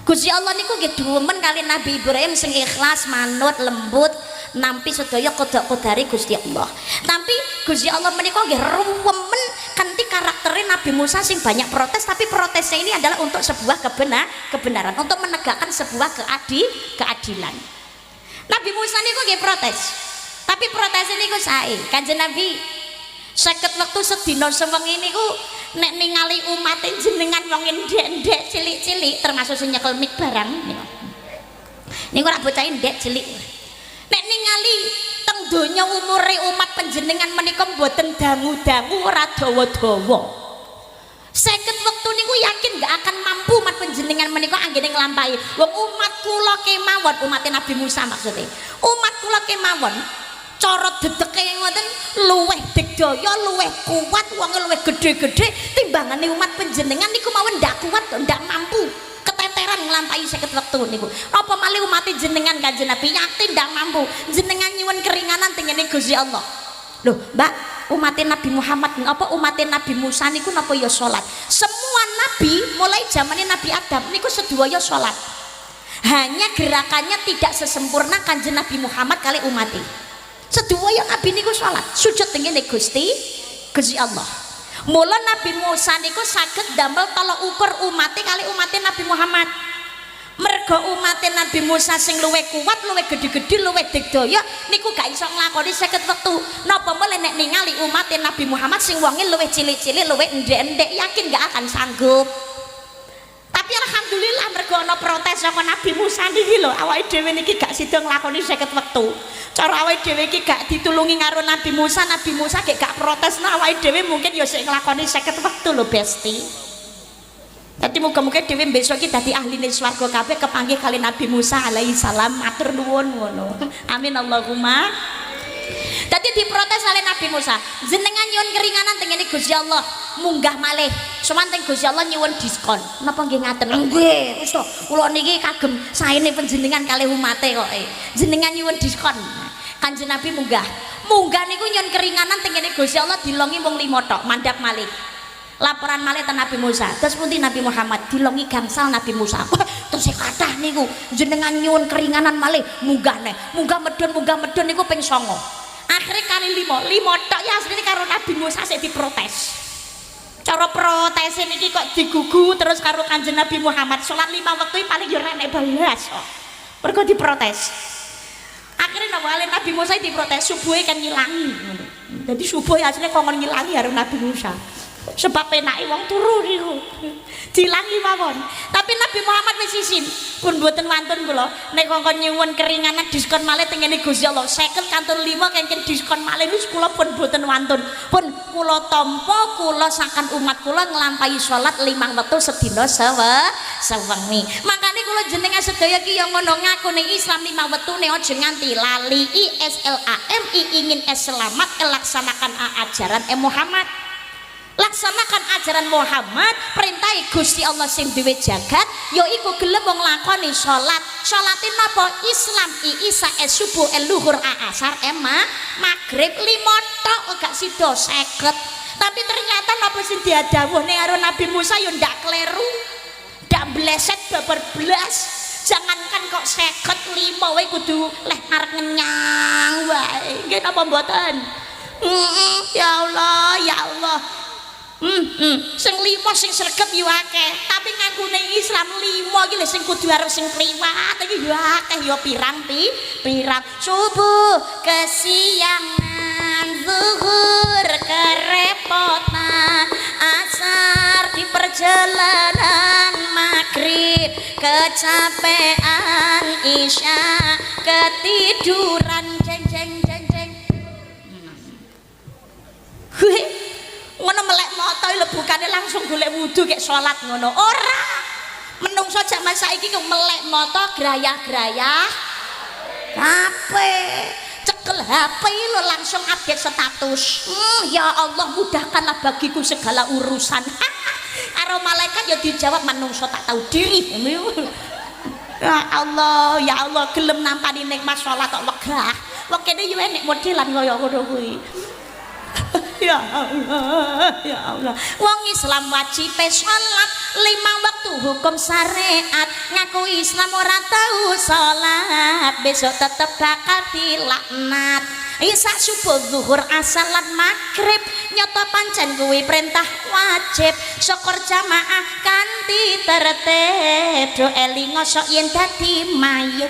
Gusti Allah niku nggih demen kali Nabi Ibrahim sing ikhlas manut lembut nampi sedaya kodok-kodari Gusti Allah. Tapi Gusti Allah menika nggih ruwemen kanthi karakterin Nabi Musa sing banyak protes, tapi protesnya ini adalah untuk sebuah kebenaran, untuk menegakkan sebuah keadilan. Nabi Musa niku nggih protes. Tapi protesnya niku sae. Kanjeng Nabi 50 wektu sedina sewengi niku nek ningali umat jenengan wong ndek-ndek cilik-cilik termasuk sing nyekel mik barang niku ora bocah ndek cilik. Nek ningali teng donya umure umat panjenengan menika mboten dangu-dangu ora dawa-dawa. 50 wektu niku yakin gak akan mampu umat panjenengan menika anggene nglampahi. Wong umat kula kemawon, umat Nabi Musa maksudnya. Umat kula kemawon cara dedeke ngoten luweh digdaya luweh kuat wong luweh gede-gede timbangane umat panjenengan niku mawon ndak kuat ndak mampu keteteran nglampahi 50 wektu niku apa malih umat jenengan Kanjeng Nabi yakin ndak mampu jenengan nyuwun keringanan tengene Gusti Allah lho Mbak umat Nabi Muhammad apa umat Nabi Musa niku napa ya salat semua nabi mulai zamane Nabi Adam niku sedaya salat hanya gerakannya tidak sesempurna Kanjeng Nabi Muhammad kali umatnya sedaya nabi niku salat sujud tengene Gusti Allah mula Nabi Musa niku saged damel tolak ukur umatnya kali umatnya Nabi Muhammad mergo umatnya Nabi Musa sing luwih kuat luwih gede-gede luwih digdaya niku gak iso nglakoni 50 wektu napa mulih nek ningali umatnya Nabi Muhammad sing wonge luwih cilik-cilik luwih endek-endek yakin gak akan sanggup tapi alhamdulillah mergo ana protes saka Nabi Musa niki lho awake dhewe niki gak sida nglakoni 50 wektu cara awake dhewe iki gak ditulungi karo Nabi Musa gek gak protes nah awake dhewe mungkin ya sik nglakoni 50 wektu lho Besti dadi muga-muga dhewe besok iki dadi ahline swarga kabeh kepanggih kali Nabi Musa alaihi salam matur nuwun ngono amin Allahumma dadi diprotes oleh Nabi Musa jenengan nyuwun keringanan tengene Gusti Allah munggah malih semanten Gusti Allah nyuwun diskon napa nggih ngaten nggih wis to kula niki kagem saene panjenengan kalih umate kok jenengan nyuwun diskon Kanjeng Nabi munggah niku nyuwun keringanan tengene Gusti Allah dilongi mung 5 tok mandhap malih laporan malih ten Nabi Musa terus pundi Nabi Muhammad dilongi gangsal Nabi Musa terus kathah niku jenengan nyuwun keringanan malih munggah medun niku ping 9 akhirnya kali 5 tok ya asline karo Nabi Musa sik diprotes cara protes niki kok digugu terus karo Kanjeng Nabi Muhammad salat 5 wektu paling yo renek balas kok mergo diprotes akhirnya Nabi Musa diprotes subuhe kan ngilangi jadi subuh asline kongkon ngilangi karo Nabi Musa sebab penake wong turu niku dilangi mawon tapi Nabi Muhammad wis isin pun mboten wantun kula nek kongkon nyuwun keringanan diskon malih tengene Gusti Allah 50 kantor 5 kengken diskon malih wis kula pun mboten wantun pun kula tampa kula sakan umat kula nglampahi salat 5 wektu sedina sewengi makane kula jenengan sedaya ki ya ngono ngakune Islam 5 wektune aja nganti lali ISLAM ingin selamat laksanakan ajaran Muhammad laksanakan ajaran Muhammad perintah Gusti Allah sing duwe jagat yaiku gelem wong lakoni salate napa Islam isa subuh luhur asar maghrib 5 tok gak sida 50 tapi ternyata napa sing diadhawuhne karo Nabi Musa yo ndak kleru ndak bleset babar blas jangankan kok 55 wae kudu leh arep ngenyang wae nggih napa mboten ya Allah sing 5 sing sregep yo akeh tapi ngangkune Islam 5 iki lho sing kudu arep sing kliwat iki yo akeh yo pirang subuh kesiangan zuhur kerepotan asar di perjalanan maghrib kecapean isya ketiduran jeng ngono melek moto lebukane langsung golek wudu kek salat ngono ora menungso jaman saiki kok melek moto grayah-grayah HP cekel HP lo langsung update status ya Allah mudahkanlah bagiku segala urusan karo malaikat ya dijawab menungso tak tahu diri ya Allah gelem nampani nikmat salat kok wegah wong kene yo enek modelan kaya ngono kuwi ya Allah wong Islam wajib salat 5 waktu hukum syariat ngaku Islam ora tahu salat besok tetep bakal dilaknat Isa subuh zuhur asar lan maghrib nyoto pancen kuwi perintah wajib syukur jamaah kanthi tertib do elingo sok yen dadi mayit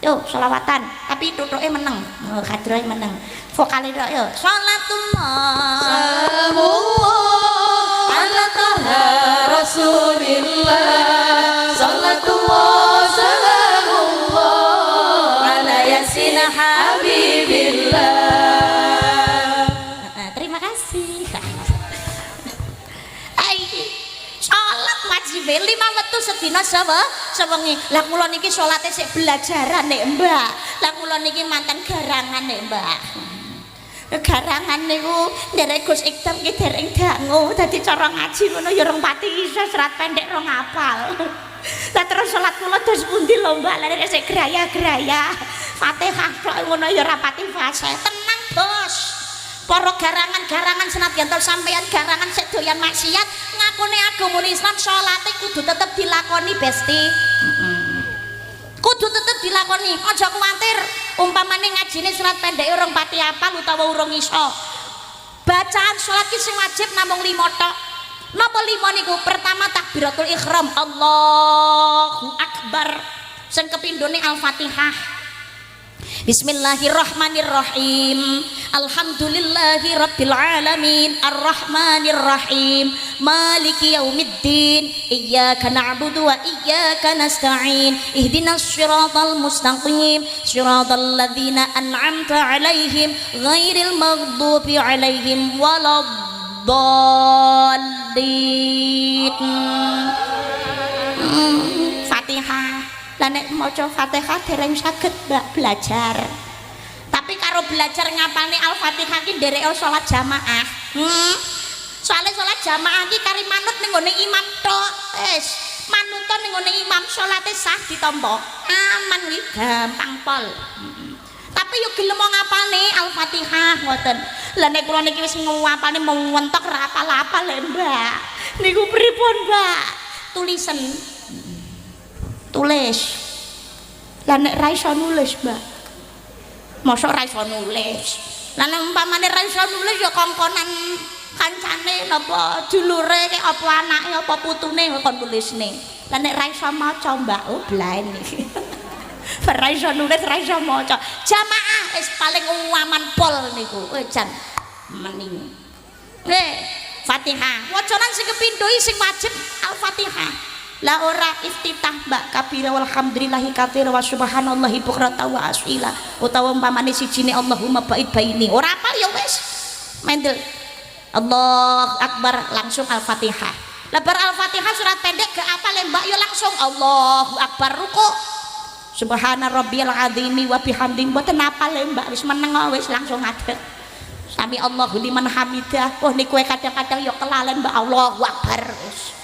yo selawatan tapi tutuke meneng kadroe meneng vokale tok yo salatullah salamullah ala taha rasulillah salatullah salamullah ala yasin habibillah terima kasih salat wajib 5 wektu sedina sewengi. Lah kula niki salate sik belajaran nek Mbak. Lah kula niki mantan garangan nek Mbak. Garangan niku nderek Gus Ikdam ki dereng dangu dadi cara ngaji ngono ya rong pati iso serat pendek rong apal. Lah terus salat kula dos pundi lho Mbak lha sik graya-graya Fatihah tok ngono ya ora pati fase. Tenang Bos. Para garangan-garangan senadyan sampeyan garangan sik doyan maksiat ngakune agama Islam salate kudu tetep dilakoni Besti. Kudu tetep dilakoni, aja kuwatir umpamane ngajine surat pendek urung pati apal utawa urung iso. Bacaan salat ki sing wajib namung 5 tok. Napa 5 niku? Pertama takbiratul ihram, Allahu Akbar. Sing kepindhone Al-Fatihah. Bismillahirrahmanirrahim. Alhamdulillahi rabbil alamin. Arrahmanirrahim. Maliki yaumiddin. Iyyaka na'budu wa iyyaka nasta'in. Ihdinas siratal mustaqim. Siratal ladzina an'amta 'alaihim ghairil maghdubi 'alaihim waladdallin. Fatihah. Lah nek maca Fatihah dereng saged Mbak belajar. Tapi karo belajar ngapalne Al-Fatihah ki nderek salat jamaah. Soale salat jamaah ki kari manut ning gone imam tok. Wis, manut ning gone imam salate sah ditampa. Aman iki gampang pol. Tapi yo gelem ngapalne Al-Fatihah ngoten. Lah nek kula niki wis ngapalne mentok ra apal-apal lho Mbak. Niku pripun Mbak? Tulisen. Tulis. Lah nek ra iso nulis, Mbak. Mosok ra iso nulis. Lah nek umpamane ra iso nulis ya kongkonan kancane napa dulure apa anake apa putune kon tulisne. Lah nek ra iso maca, Mbak, oh blaen iki. Ra iso nulis, ra iso maca. Jamaah wis paling aman pol niku. Jan mening. Fatihah. Wacanan sing kepindho sing wajib Al-Fatihah. La ora iftitah Mbak kabira walhamdulillahi katsira wa subhanallahi bukrata wa asila utawa umpamane sijine Allahumma ba'id baini ora apal ya wis mendel Allahu Akbar langsung Al-Fatihah. Lah bar Al-Fatihah surat pendek gak apal Mbak ya langsung Allahu Akbar ruku subhana rabbiyal azimi wa bihamdihi mboten apal Mbak wis meneng wis langsung ngadeg sami Allahu liman hamidah. Oh niku kadang-kadang ya kelalen Mbak Allahu Akbar wis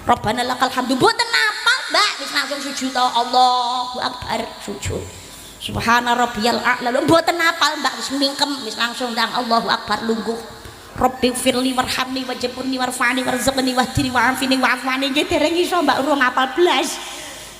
Rabbana lakal hamdu mboten apal Mbak wis langsung sujud Allahu Akbar sujud subhana rabbiyal a'la mboten apal Mbak wis mingkem wis langsung ndang Allahu Akbar lungguh Rabbi firli warhamni wajburni warfa'ni warzuqni wahdini wa'afini wa'afwani nggih dereng iso Mbak urung apal blas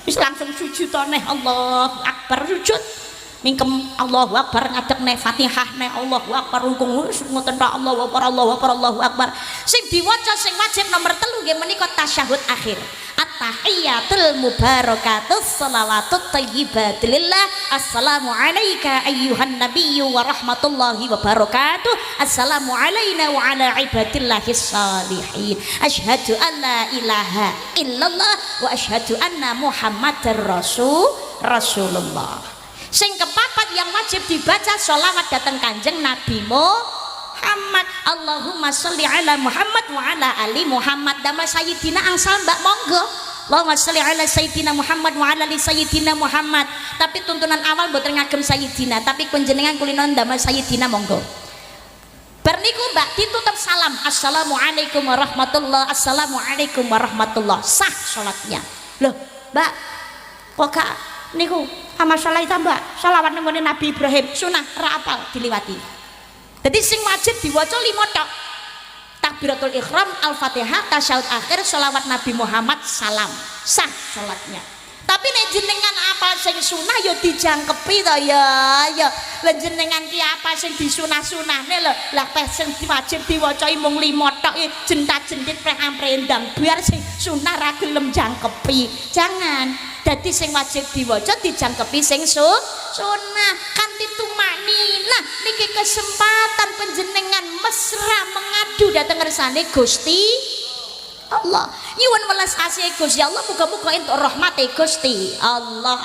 wis langsung sujud neh Allahu Akbar sujud mingkem Allahu Akbar ngadeg Fatihah ne Allahu Akbar rukung ngoten tok Allahu Akbar Allahu Akbar Allahu Akbar. Sing diwaca sing wajib nomor 3 nggih menika tasyahud akhir. At-tahiyyatul mubarakatus shalawatut thayyibat lillah. Assalamu alayka ayyuhan nabiyyu wa rahmatullahi wa barakatuh. Assalamu alayna wa ala ibadillahis shalihin. Asyhadu an la ilaha illallah wa asyhadu anna Muhammadar Rasulullah. Sing kepapat yang wajib dibaca sholawat datang Kanjeng Nabi Muhammad. Allahumma sholli ala Muhammad wa ala ali Muhammad. Damel Sayyidina angsal Mbak monggo. Allahumma sholli ala Sayyidina Muhammad wa ala ali Sayyidina Muhammad. Tapi tuntunan awal mboten ngagem Sayyidina, tapi panjenengan kulino damel Sayyidina monggo. Bar niku Mbak ditutup salam. Assalamualaikum warahmatullah. Assalamualaikum warahmatullah. Sah salatnya. Loh, Mbak, kok gak niku masalah itu Mbak sholawat nggone Nabi Ibrahim sunah ra apal diliwati. Jadi sing wajib diwaca 5 tok. Takbiratul ihram, Al-Fatihah, tasyahud akhir, sholawat Nabi Muhammad, salam. Sah sholatnya. Tapi nek jenengan apa sing sunah ya dijangkepi to ya. Lah jenengan ki apa sing disunah-sunahne lho. Lah peh sing wajib diwaca mung 5 tok jentat-jentit preh-prendang biar sing sunah ra gelem jangkepi. Jangan. Dadi sing wajib diwaca dijangkepi sing sunah kanthi tumakninah niki kesempatan panjenengan mesra mengadu dhateng ngersane Gusti Allah. Nyuwun welas asih Gusti Allah muga-muga entuk rahmate Gusti Allah.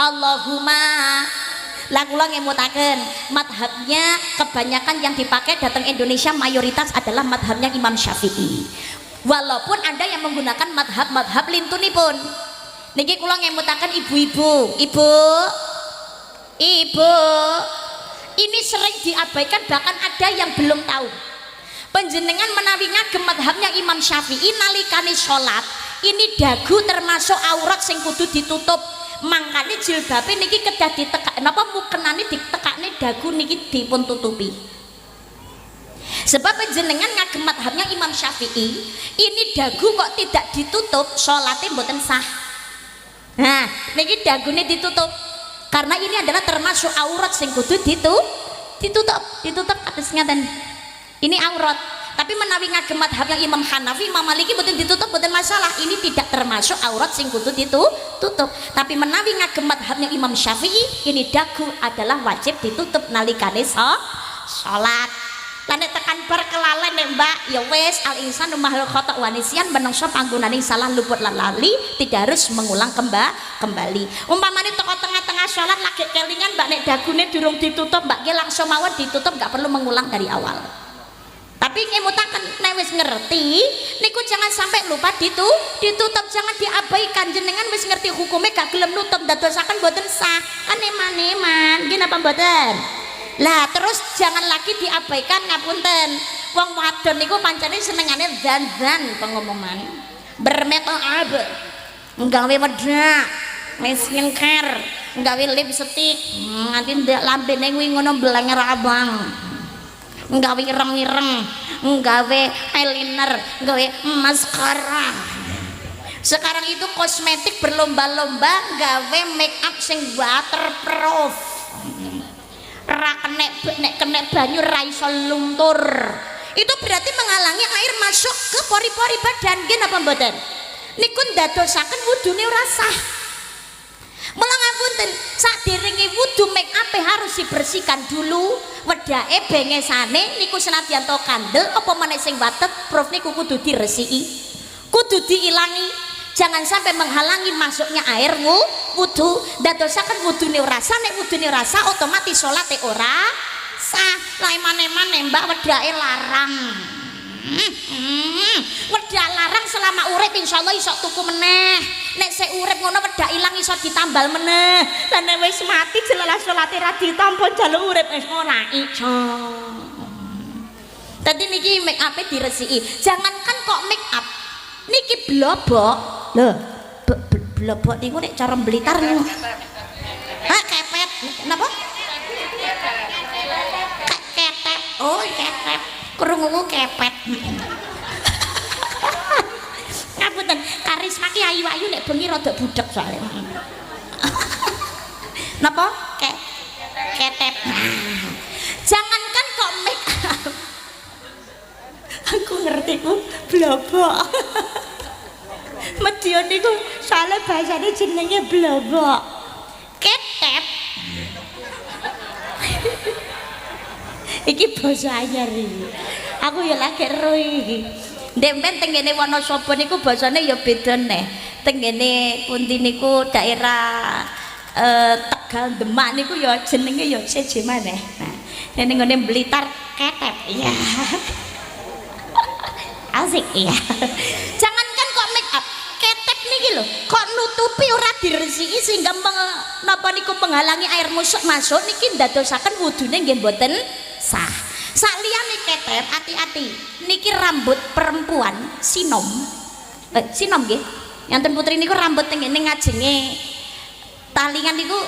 Allahumma Lah kula ngemutaken madhabnya kebanyakan yang dipakai datang Indonesia mayoritas adalah madhabnya Imam Syafi'i. Walaupun ada yang menggunakan madhab lintunipun. Niki kula ngemutaken ibu-ibu, ibu, ini sering diabaikan, bahkan ada yang belum tahu. Panjenengan menawi ngagem madhabnya Imam Syafi'i nalikane salat, ini dagu termasuk aurat sing kudu ditutup. Mangkane jilbabe niki kedah ditekak napa mukenane ditekakne dagu niki dipun tutupi. Sebab panjenengan ngagem madhabnya Imam Syafi'i, ini dagu kok tidak ditutup, salate mboten sah. Nah, niki dagune ditutup. Karena ini adalah termasuk aurat sing kudu ditutup kados ngaten. Ini aurat. Tapi menawi ngagem madhabnya Imam Hanafi, Imam Maliki mboten ditutup, mboten masalah. Ini tidak termasuk aurat sing kudu ditutup. Tapi menawi ngagem madhabnya Imam Syafi'i, ini dagu adalah wajib ditutup nalikane salat. Lan tekan bar kelalen nek Mbak, ya wis al insanu mahluk khata' wa nisyan, menungso panggonane salah luput lan lali, tidak harus mengulang kembali. Umpamane teko tengah-tengah salat lagi kelingan Mbak nek dagune durung ditutup, Mbak ki langsung mawon ditutup, nggak perlu mengulang dari awal. Tapi ngemutaken nek wis ngerti niku jangan sampai lupa ditutup, jangan diabaikan. Jenengan wis ngerti hukumnya gak gelem nutup dadosaken mboten sah. Kan eman-eman nggih napa mboten? Lah terus jangan lagi diabaikan, ngapunten. Wong wadon niku pancene senengane dandan pengumuman. Bermakeup, nggawe wedak, wis nyengker, nggawe lipstick, nganti ndak lambene kuwi ngono blenger abang. Nggawe ireng-ireng, nggawe eyeliner, nggawe maskara. Sekarang itu kosmetik berlomba-lomba nggawe make up sing waterproof. Ra kena banyu ra iso luntur. Itu berarti menghalangi air masuk ke pori-pori badan. Nggih napa mboten? Niku ndadosaken wudune ora sah. Mula ngapunten, sadèrènge wudu make up harus dibersihkan dulu. Wedake bengesane niku senadyan to kandel apa meneh sing waterproof niku kudu diresiki. Kudu diilangi. Jangan sampai menghalangi masuknya air wudu. Dadosaken wudune ora sah, nek wudune ora sah otomatis salate ora sah. Lah eman-eman Mbak wedake larang. Wedak larang selama urip insyaallah iso tuku meneh. Nek sik urip ngono wedak ilang iso ditambal meneh. Lah nek wis mati jelalah salate ra ditampa jaluk urip wis ora iso. Tadi niki make up diresiki. Jangankan kok make up, niki blobok. Loh, blobok niku nek cara Blitar niku. Hah, kepet. Napa? Ketek. Oh, kepet. Krungu kepet. Ngapunten, karisma ki ayu-ayu nek bengi rada budhek soalé. Napa? Ketep. Jangankan kok make up. Aku ngerti ku blobok. Medya niku soalé bahasane jenenge blobok. Ketep. Iki basa anyar iki. Aku ya lagi ero iki. Ndek men tengene Wonosobo niku basane ya beda neh. Tengene pundi niku daerah Tegal Demak niku ya jenenge ya seje maneh. Nah, ning ngene Blitar ketep. Iya. Asik ya. Jangankan kok make up, ketep niki lho, kok nutupi ora diresiki sehingga napa niku menghalangi air masuk niki ndadosaken wudune nggih mboten sah. Saliyane ketep, hati-hati. Niki rambut perempuan sinom. Sinom nggih. Yanten putri niku rambut tengene ngajenge talingan niku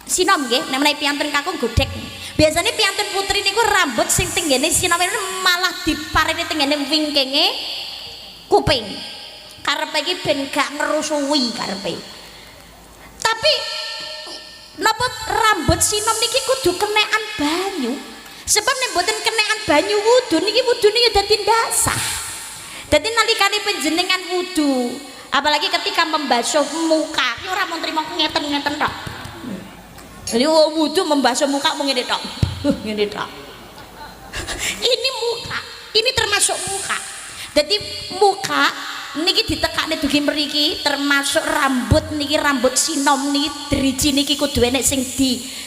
sinom nggih. Nek menawi piyanten kakung godhek. Biasanya piantun putri niku rambut sing tenggene sinamene malah diparini tenggene wingkinge kuping. Karepe iki ben gak ngerusuhi karepe. Tapi napa rambut sinom niki kudu kenekan banyu. Sebab nek mboten kenekan banyu wudu niki wudune ya dadi ndasah. Dadi nalikane panjenengan wudu, apalagi ketika membasuh muka, ki ora mung trimo ngeten-ngeten tok. Jadi wudu membasuh muka mau ngene tok. Ngene tok. Ini muka, ini termasuk muka. Jadi muka niki ditekakne dugi mriki termasuk rambut niki rambut sinom niki driji niki kudu enek sing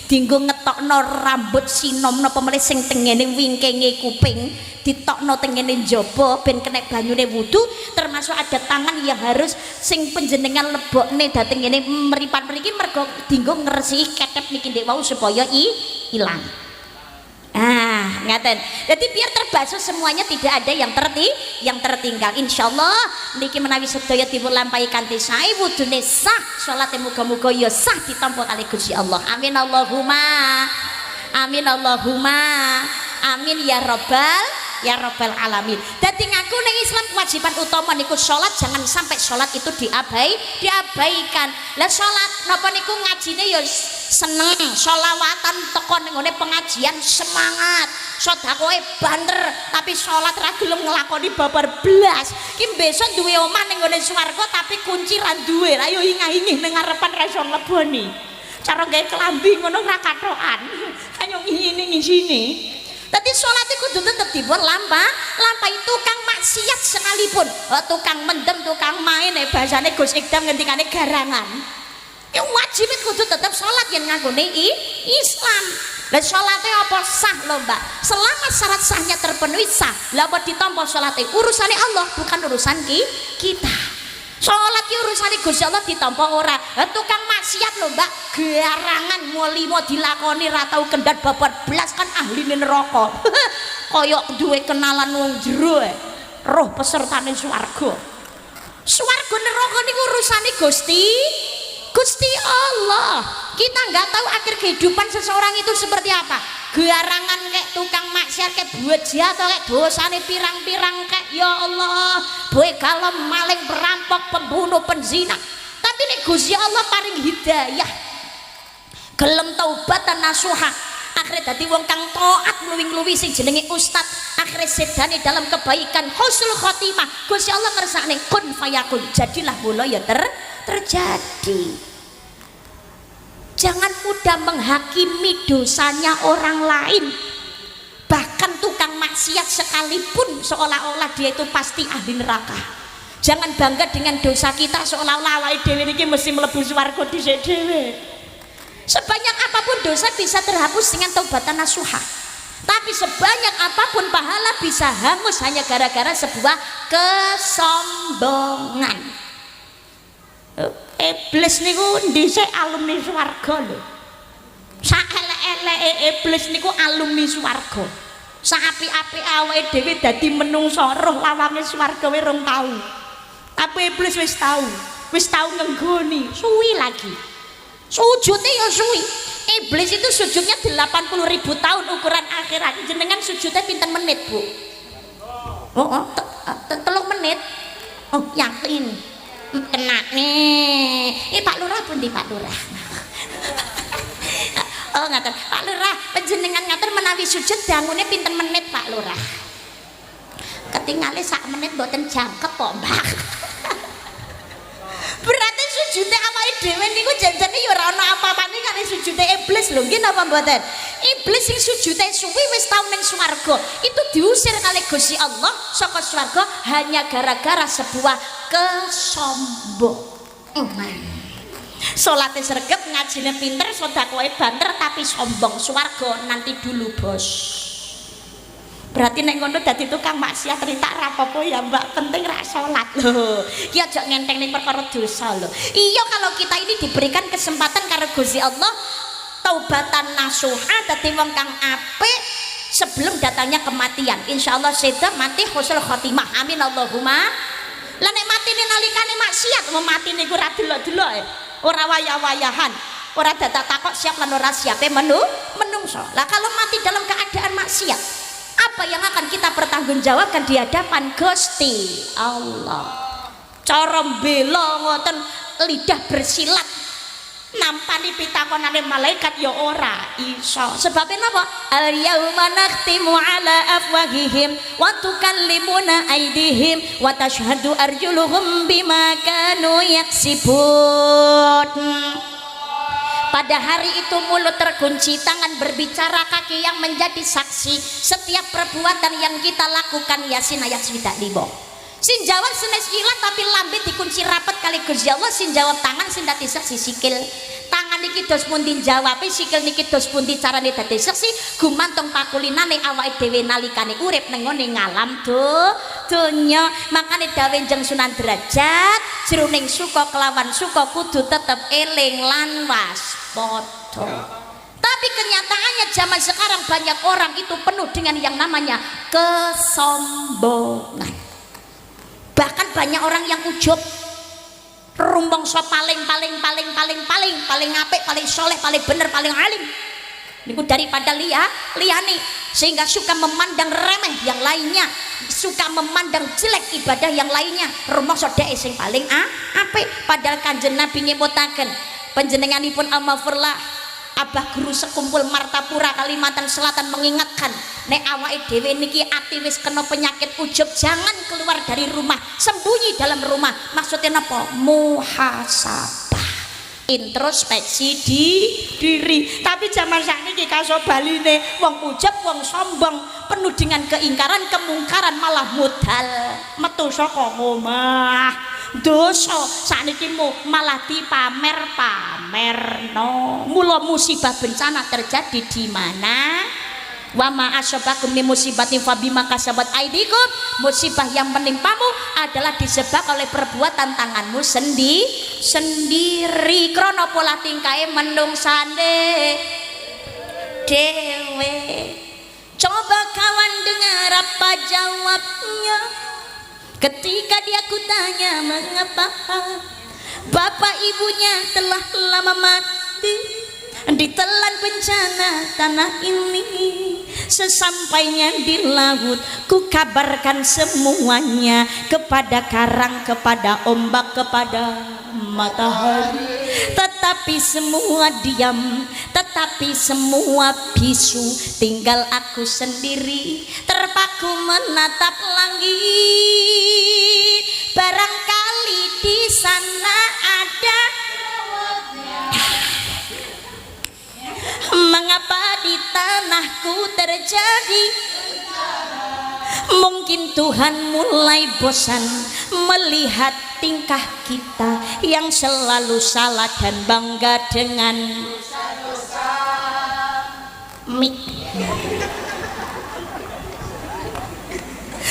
dienggo ngetokno rambut sinom napa meneh sing tengene wingkinge kuping ditokno tengene njaba ben kena banyune wudu termasuk ada tangan yang harus sing panjenengan lebokne dhateng ngene mripat mriki mergo dienggo ngresiki ketep niki ndek wau supaya ilang. Ngaten. Jadi biar terbasuh semuanya tidak ada yang tertinggal. Insyaallah niki menawi sedaya dipun lampahi kanthi sae wudune sah, salate muga-muga ya sah ditampa kali Gusti Allah. Amin Allahumma. Amin Allahumma. Amin ya rabbal alamin. Dadi ngaku ning Islam kewajiban utama niku salat, jangan sampai salat itu diabaikan. Lah salat napa niku ngajine ya seneng, sholawatan teko ning ngene pengajian semangat, sedekahe banter, tapi salat ra gelem nglakoni babar blas. Ki besok duwe omah ning ngene swarga tapi kunci ra duwe. Ayo ingah-ingih ning ngarepan ra iso mleboni. Cara gawe kelambi ngono ra katokan. Ayo ngini ngisini. Tadi sholat itu kudu tetep dipun lampahi tukang maksiat sekalipun, tukang mendem, tukang main, bahasane Gus Ikdam ngendikane garangan. Ya wajib kudu tetep sholat yang ngakune Islam. Lah sholatnya apa sah lho Mbak? Selama syarat sahnya terpenuhi sah. Lah apa ditampa sholatnya urusannya Allah bukan urusan kita. Sholat ki urusane Gusti Allah ditampa ora. Tukang maksiat lho Mbak, garangan mulimo dilakoni ra tau kendhat babar blas kan ahline neraka. Kaya duwe kenalan wong jero roh pesertane swarga. Swarga neraka niku urusane Gusti Allah. Kita nggak tahu akhir kehidupan seseorang itu seperti apa. Garangan kayak tukang maksiat kayak buja atau kayak dosane pirang-pirang kayak ya Allah, begal, maling, perampok, pembunuh, penzina. Tapi nek Gusti Allah paring hidayah, gelem taubatan nasuha, akhirnya dadi wong kang taat ngluwi-ngluwi sing jenenge ustad, akhirnya sedane dalam kebaikan husnul khotimah. Gusti Allah ngersakne kun fayakun, jadilah mula ya terjadi. Jangan mudah menghakimi dosanya orang lain. Bahkan tukang maksiat sekalipun seolah-olah dia itu pasti ahli neraka. Jangan bangga dengan dosa kita seolah-olah awake dhewe iki mesti mlebu swarga dhisik dhewe. Sebanyak apapun dosa bisa terhapus dengan taubatan nasuha. Tapi sebanyak apapun pahala bisa hangus hanya gara-gara sebuah kesombongan. Iblis niku dhisik alumni swarga lho. Sak elek-eleke iblis niku alumni swarga. Sak apik-apik awake dhewe dadi menungso roh lawange swarga we rong tau. Tapi iblis wis tau ngenggoni, suwi lagi. Sujudnya ya suwi. Iblis itu sujudnya 80.000 tahun ukuran akhirat. Jenengan sujudnya pinten menit, Bu? Oh, 3 menit. Oh, yakin. Kena nih Pak Lurah pun di Pak Lurah. Oh ngaten Pak Lurah penjenengan ngaten menawi sujud dangune pinten menit Pak Lurah? Ketinggalan sak menit mboten jangkep kok Mbak. Berarti sujudnya awake dhewe niku janjane ya ora ana apa-apane karo sujude iblis lho nggih napa mboten? Iblis sing sujude suwi wis tau ning swarga itu diusir kali Gusti Allah saka swarga hanya gara-gara sebuah kesombongan. Salate sregep, ngajine pinter, sedekahe banter tapi sombong. Swarga nanti dulu bos. Berarti nek ngono dadi tukang maksiat rintak ra apa-apa ya Mbak, penting ra salat lho. Ki aja ngenteng ning perkara dosa lho. Iya kalau kita ini diberikan kesempatan karo Gusti Allah taubatan nasuha dadi wong kang apik sebelum datangnya kematian. Insyaallah sedah mati husnul khotimah. Amin Allahumma. Lah nek matine nalikane maksiat, mati niku ora delok-delok ora wayah-wayahan, ora dadak takok siap lan ora siape menungso. Lah kalau mati dalam keadaan maksiat, apa yang akan kita pertanggungjawabkan di hadapan Gusti Allah? Cara mbela ngoten lidah bersilat nampani pitakonane malaikat ya ora iso. Sebab napa? Al yauma nakhtimu ala afwahihim wa tukallimuna aydihim wa tashhadu arjuluhum bima kanu yaksibun. Pada hari itu mulut terkunci, tangan berbicara, kaki yang menjadi saksi setiap perbuatan yang kita lakukan. Yasin ayat 95. Sing jawab senes ilat tapi lambe dikunci rapat kali Gusti Allah. Sing jawab tangan, sing dadi saksi sikil. Tangan niki dos pundi jawabe, sikil niki dos pundi carane dadi saksi gumantung pakulinane awake dhewe nalikane urip ning ngene ngalam donya. Makane dawuh Njeng Sunan Derajat, jroning suka kelawan suka kudu tetep eling lan waspada. Tapi kenyataannya zaman sekarang banyak orang itu penuh dengan yang namanya kesombongan. Bahkan banyak orang yang ujub, rumbangsa paling apik, paling soleh, paling bener, paling alim. Niku daripada liyane, sehingga suka memandang remeh yang lainnya, suka memandang jelek ibadah yang lainnya. Rumbangsa dhek sing paling apik, padahal Kanjeng Nabi nyebutaken panjenenganipun almafurlah Abah Guru sekumpul Martapura Kalimantan Selatan mengingatkan, nek awake dhewe niki ati wis kena penyakit ujub, jangan keluar dari rumah, sembunyi dalam rumah. Maksudnya napa? Muhasabah, introspeksi diri. Tapi zaman sakniki kasobaline wong ujub, wong sombong, penuh dengan keingkaran, kemungkaran, malah modal metu saka omah. Dosa sakniki malah dipamer-pamerno. Mula musibah bencana terjadi di mana? Wa ma asabakum min musibatin fabima kasabat aydikum. Musibah yang menimpamu adalah disebabkan oleh perbuatan tanganmu sendiri. Krana pola tingkahe menungsane dewe. Coba kawan dengar apa jawabnya ketika dia kutanya mengapa bapak ibunya telah lama mati ditelan bencana tanah ini. Sesampainya di laut ku kabarkan semuanya, kepada karang, kepada ombak, kepada matahari. Tetapi semua diam, tetapi semua bisu. Tinggal aku sendiri terpaku menatap langit. Barangkali di sana ada. Mengapa di tanahku terjadi? Mungkin Tuhan mulai bosan melihat tingkah kita yang selalu salah dan bangga dengan mik.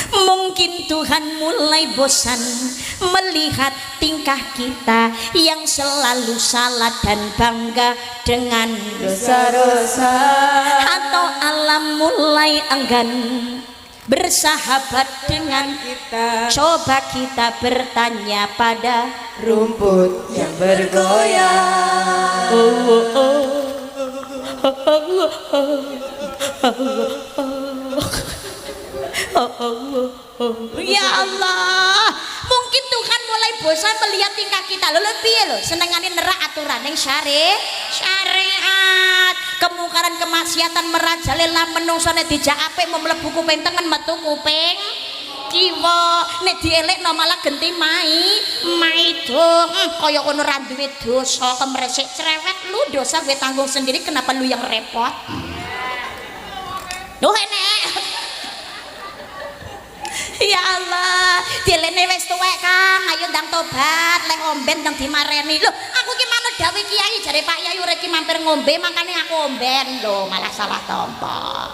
Mungkin Tuhan mulai bosan melihat tingkah kita yang selalu salah dan bangga dengan dosa-dosa. Atau alam mulai enggan bersahabat dengan kita. Coba kita bertanya pada rumput yang bergoyang. Ya Allah, mungkin Tuhan mulai bosan melihat tingkah kita. Lho piye lho, senengane nerak aturan ning syariat. Kemungkaran kemaksiatan merajalela menungso nek dijak apik mau mlebu kuping tengen metu kuping kiwa. Nek dielekno malah genti maido. Kaya kono ra duwe dosa, kemresik cerewet. Lu dosa gue tanggung sendiri, kenapa lu yang repot? Duh enek. Ya Allah, dilene wis tuwek Kang, ayo ndang tobat, lek omben ndang dimareni. Lho, aku ki manut dawuh Kiai, jare Pak Yai urip ki mampir ngombe, makane aku omben. Lho, malah salah tampa.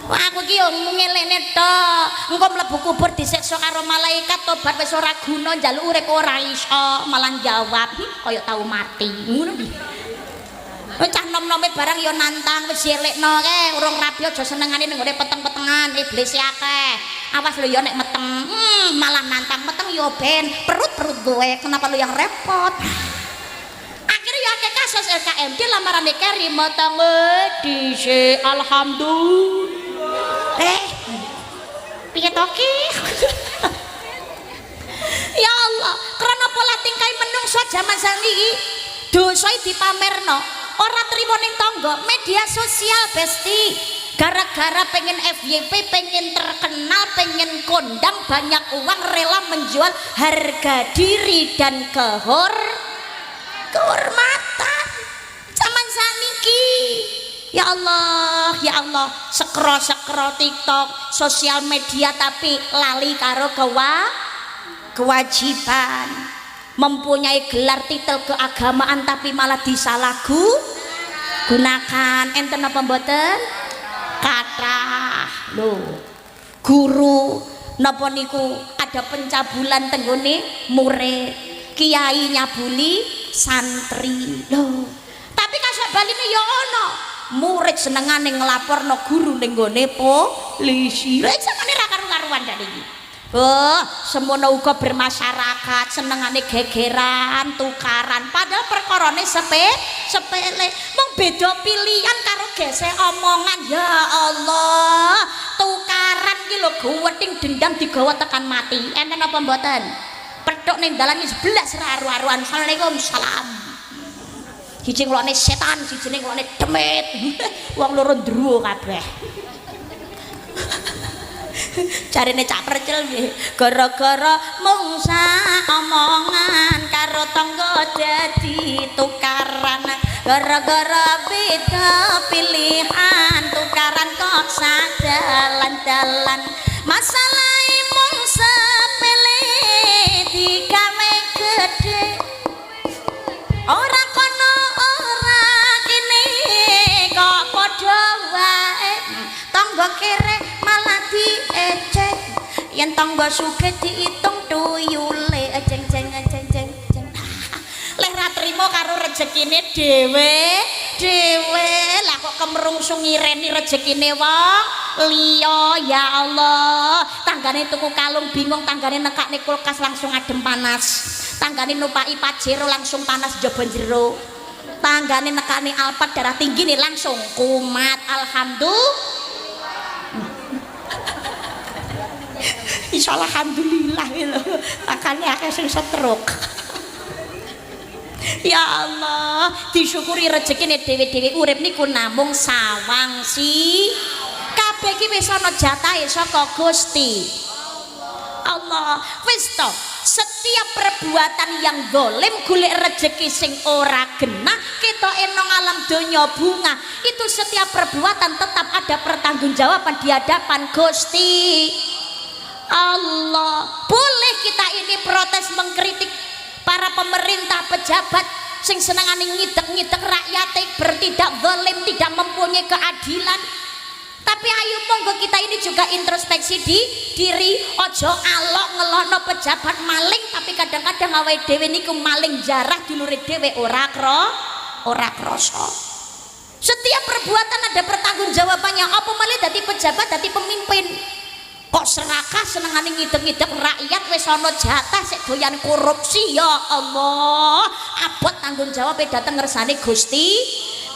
Aku ki yo ngelene tok, engko mlebu kubur disiksa karo malaikat, tobat wis ora guna, njaluk urip ora iso, malah jawab kaya tau mati. Ngono piye? Cah nom-nome barang yo nantang wis elekno kae, urung rabi aja senengane ning ngene peteng-petengan, iblis akeh. Awas lho yo nek meteng, malah nantang meteng yo ben perut gue, kenapa lu yang repot? Akhirnya yo akeh kasus LKMD lamaran Keri meteng dhisik alhamdulillah. Piye to ki? Ya Allah, karena pola tingkah menungso zaman saniki dosa dipamerno. Orang terima ning tangga media sosial besti, gara-gara pengen FYP, pengen terkenal, pengen kondang, banyak uang, rela menjual harga diri dan kehormatan zaman saniki. Ya Allah, ya Allah, scroll TikTok, sosial media tapi lali karo kewajiban, mempunyai gelar titel keagamaan tapi malah disalahgunakan. Enten apa mboten? Kathah lho. Guru napa niku ada pencabulan tenggone murid, kiai nyabuli santri lho. Tapi kasabaline ya ana murid senengane nglaporno guru ning gone polisi. Lha samane ra karu-karuan dak iki. Oh, semono uga bermasyarakat senengane gegeran, tukaran, padahal perkarane sepele. Mung beda pilihan karo gesek omongan. Ya Allah, tukaran ki lho guweting dendam digawa tekan mati. Enten apa mboten? Petuk ning dalan 11 aru-aruan. Assalamualaikum salam. Siji nglokne setan, siji nglokne demit. Wong loro ndruwo kabeh. Jarine cak percil nggih, gara-gara mung omongan karo tangga dadi tukaran, gara-gara beda pilihan tukaran kok sadalan-dalan. Masalah mung sepele digawe gedhe, ora kono ora kene kok padha wae. Tangga kere malah diecek, yen tangga sugih diitung tuyule jeng. Leh ra trimo karo rezekine dhewe. Lah kok kemrungsung ngireni rezekine wong liya. Ya Allah, tanggane tuku kalung bingung, tanggane nekakne kulkas langsung adem panas, tanggane numpai Pajero langsung panas jaba jero, tanggane nekakne Alphard darah tinggi nih langsung kumat. Alhamdulillah. Insyaallah alhamdulillah lho, makane akeh sing stroke. Ya Allah, disyukuri rezekine dhewe-dhewe urip niku namung sawang si. Kabeh iki wis ana jatahe saka Gusti Allah. Wis to, setiap perbuatan yang dolim golek rezeki sing ora genah ketoke nang alam donya bunga, itu setiap perbuatan tetap ada pertanggungjawaban di hadapan Gusti Allah. Boleh kita ini protes mengkritik para pemerintah pejabat sing senengane ngidek-ngidek rakyat, bertindak zalim, tidak mempunyai keadilan. Tapi ayo monggo kita ini juga introspeksi di diri, ojo alok ngelono pejabat maling, tapi kadang-kadang awake dhewe niku maling jarah dulure dhewe ora krasa. Setiap perbuatan ada pertanggungjawabannya. Apa malih dadi pejabat, dadi pemimpin kok serakah senengane ngidek-ngidek rakyat, wis ana jatah sik doyan korupsi. Ya Allah, abot tanggung jawabnya datang ngersane Gusti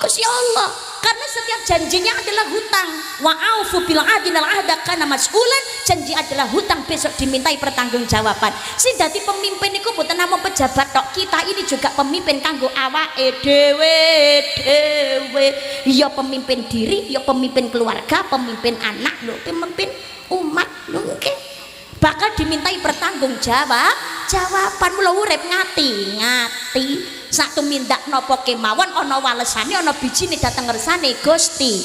Allah. Karena setiap janjinya adalah hutang. Wa aufu bil adil ahda kana mas'ulan. Janji adalah hutang, besok dimintai pertanggungjawaban. Sing dadi pemimpin niku mboten namung pejabat tok, kita ini juga pemimpin kanggo awake dhewe. Ya pemimpin diri, ya pemimpin keluarga, pemimpin anak lho, pemimpin umat lho nggih. Bakal dimintai jawaban. Mula urip ngati-ngati sak tumindak napa kemawon ana walesane, ana bijine dateng ngersane Gusti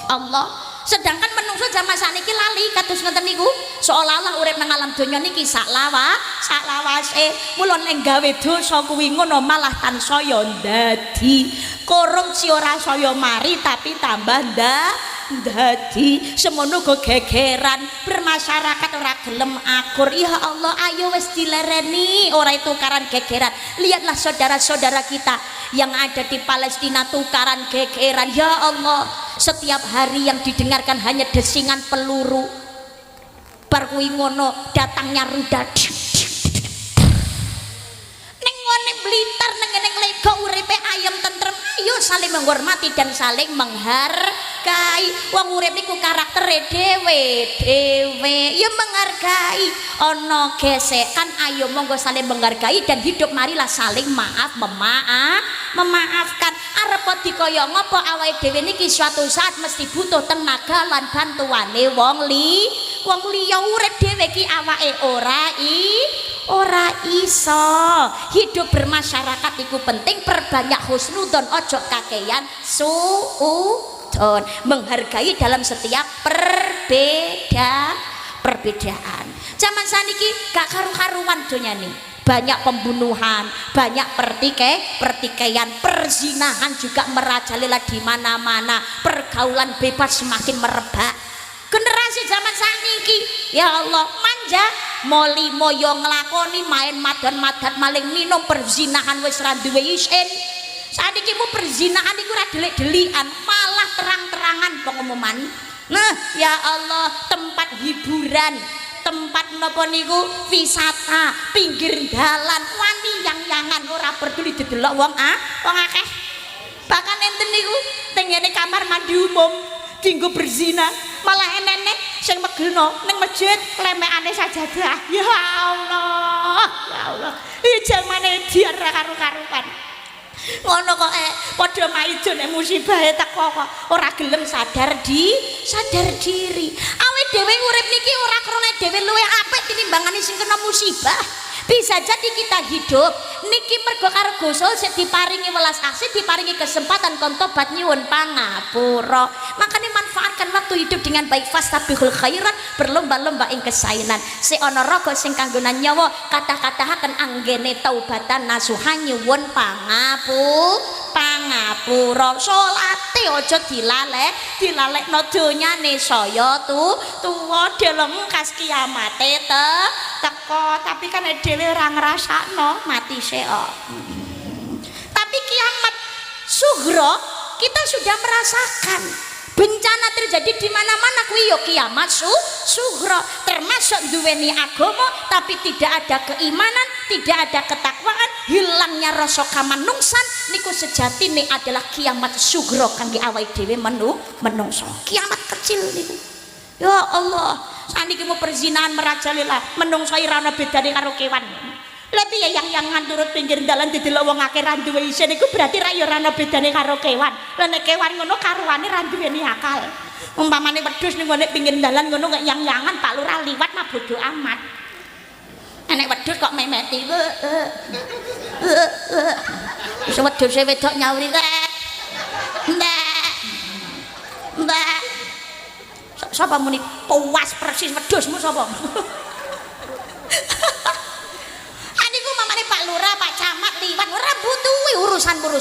Allah. Sedangkan menungso zaman sakniki lali kados ngoten niku, seolah-olah urip nang alam donya niki sak lawase. Mula nek gawe dosa kuwi ngono malah tansaya dadi korupsi, ora saya mari tapi tambah dadi semono go gegeran bermasyarakat ora gelem akur. Ya Allah, ayo wis dilereni ora tukaran gegeran. Lihatlah saudara-saudara kita yang ada di Palestina tukaran gegeran. Ya Allah, setiap hari yang didengarkan hanya desingan peluru. Bar kuwi ngono datangnya rudal. Ning ngene Blitar ning ngene Lego uripe ayem tentrem. Ayo saling menghormati dan saling menghargai. Wong urip niku karaktere dhewe ya menghargai. Ana gesekan ayo monggo saling menghargai dan hidup marilah saling memaafkan. Arep dikaya ngopo awake dhewe niki suatu saat mesti butuh tenaga lan bantuane wong liya. Urip dhewe ki awake ora iso. Hidup bermasyarakat itu penting, perbanyak husnudon, ojo kakean suudon, menghargai dalam setiap perbedaan. Zaman saniki gak karu-karuan donyane. Banyak pembunuhan, banyak pertikaian, perzinahan juga merajalela di mana-mana. Pergaulan bebas semakin merebak. Generasi zaman saniki ya Allah manja moli moyo nglakoni main madan-madan maling minum perzinahan wis ra duwe isin. Saniki mu perzinahan iku ora delik-delikan, malah terang-terangan pengumuman. Nah, ya Allah, tempat hiburan, tempat napa niku wisata, pinggir dalan, wani yang-yangan ora peduli didelok wong akeh. Bahkan enten niku teng ngene kamar mandi umum dinggo berzina, malah enek sing megelno ning masjid lemekane sajadah. Ya Allah, ya Allah. Iki jamane diar karo-karuan. Ngono kok padha maido nek musibahe teko kok ora gelem sadar diri. Awake dhewe urip niki ora krone dhewe luwih apik tinimbangane sing kena musibah. Bisa jadi kita hidup niki mergo karo Gusti sik diparingi welas asih, diparingi kesempatan kon tobat nyuwun pangapura. Makanya manfaatkan waktu hidup dengan baik, fastabihul khairat, berlomba-lomba ing kesainan. Si ana raga sing kanggonan nyawa kata-katahaken anggene taubatan nasuhan nyuwun pangapura. Salate aja dilalekno donyane saya tuwa deleng kas kiamate teko, tapi kan dhewe ora ngrasakno mati sik. Tapi kiamat sughra kita sudah merasakan. Bencana terjadi di mana-mana kuwi ya kiamat sughra, termasuk duweni agama tapi tidak ada keimanan, tidak ada ketakwaan, hilangnya rasa kamanungsan niku sejatine adalah kiamat sughra kangge awake dhewe menungso. Kiamat kecil niku. Ya Allah, saniki mu perzinahan merajalela, menungso ora ana bedane karo kewan. Lha piye yang turut pinggir dalan didelok wong akeh ra duwe isin iku berarti ra ya ora ana bedane karo kewan. Lah nek kewan ngono karuane ra duweni akal. Umpamane wedhus ning ngene pinggir dalan ngono kok yang-yangan Pak Lurah liwat mah bodo amat. Nek wedhus kok memeti. Wis wedhuse wedok nyauri kek. Mbak. Sapa muni puas persis wedhusmu sapa? Pak Lurah, Pak Camat liwat ora butuhi urusanku.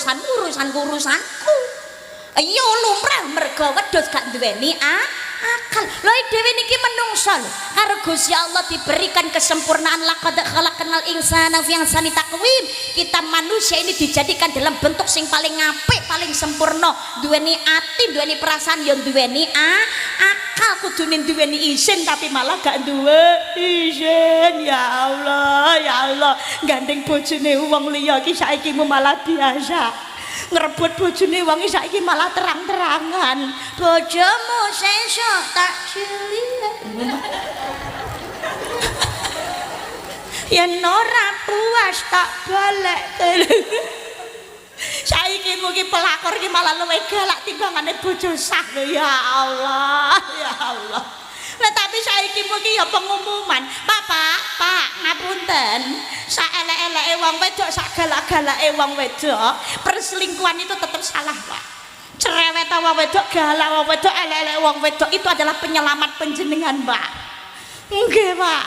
Iya lumrah mergo wedhus gak duweni akal. Lha dhewe niki menungso lho. Karo Gusti Allah diberikan kesempurnaan laqad khalaqnal insana fi ahsani taqwim. Kita manusia ini dijadikan dalam bentuk sing paling apik, paling sempurna. Duweni ati, duweni perasaan, ya duweni akal, kudune duweni isin tapi malah gak duwe isin. Ya Allah, gandeng bojone wong liya iki saiki malah biasa. Ngerebut bojone wong saiki malah terang-terangan. Bojomu sesuk tak cilik. Yen ora puas tak balik. Saiki mugi pelakor iki malah luwih galak timbangane bojo sah lho. Ya Allah, ya Allah. Nah tapi saiki mugi ya pengumuman, Pak, ngapunten. Sak elek-eleke wong wedok, sak galak-galake wong wedok, perselingkuhan itu tetap salah, Pak. Cerewet wong wedok, galak wong wedok, elek-elek wong wedok itu adalah penyelamat panjenengan, Pak. Nggih, Pak.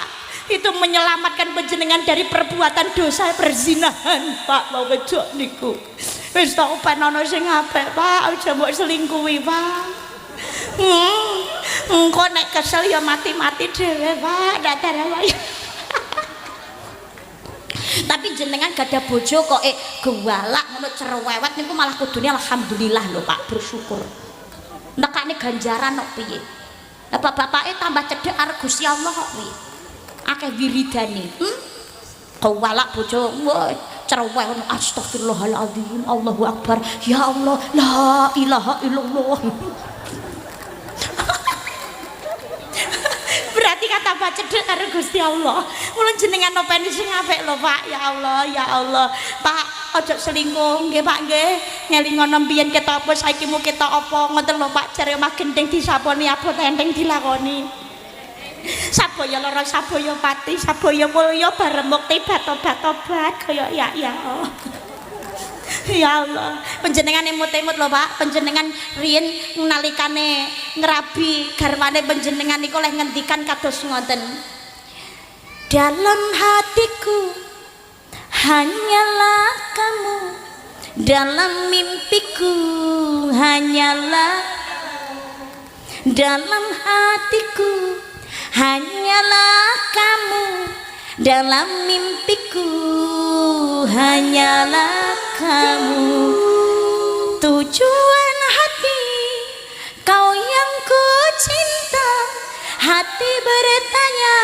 Itu menyelamatkan panjenengan dari perbuatan dosa perzinahan, Pak. Wong wedok niku. Wis tak upenono sing apik, Pak. Aja mbok selingkuhi, Pak. Engko nek kesel ya mati-mati dhewe, Pak. Datar wae. Tapi jenengan gak ada bojo kok gewalak ngono cerewet niku malah kudune alhamdulillah lho Pak, bersyukur. Nekane ganjaran kok piye. Lah bapak-bapake tambah cedhek karo Gusti Allah kok piye. Akeh wiridane. Gewalak bojo cerewet ngono astagfirullahaladzim, Allahu akbar. Ya Allah, la ilaha illallah. Berarti kata baca cedek karo Gusti Allah. Mula jenengan nopeni sing apik lho Pak. Ya Allah. Pak, ojo selingkuh nggih Pak nggih. Ngelingono mbiyen kita apa saiki mu kita apa ngoten lho Pak. Jare mah gendeng disaponi abot enteng dilakoni. Saboya lara saboya pati, saboya mulya bareng mukti batobat-tobat kaya ya. Ya Allah, panjenengan emut-emut lho Pak, panjenengan riyen nalikane ngrabi garwane panjenengan niku oleh ngendikan kados ngoten. Dalam hatiku hanyalah kamu, dalam mimpiku hanyalah, dalam hatiku hanyalah kamu, dalam mimpiku hanyalah kamu. Tujuan hati kau yang ku cinta, hati bertanya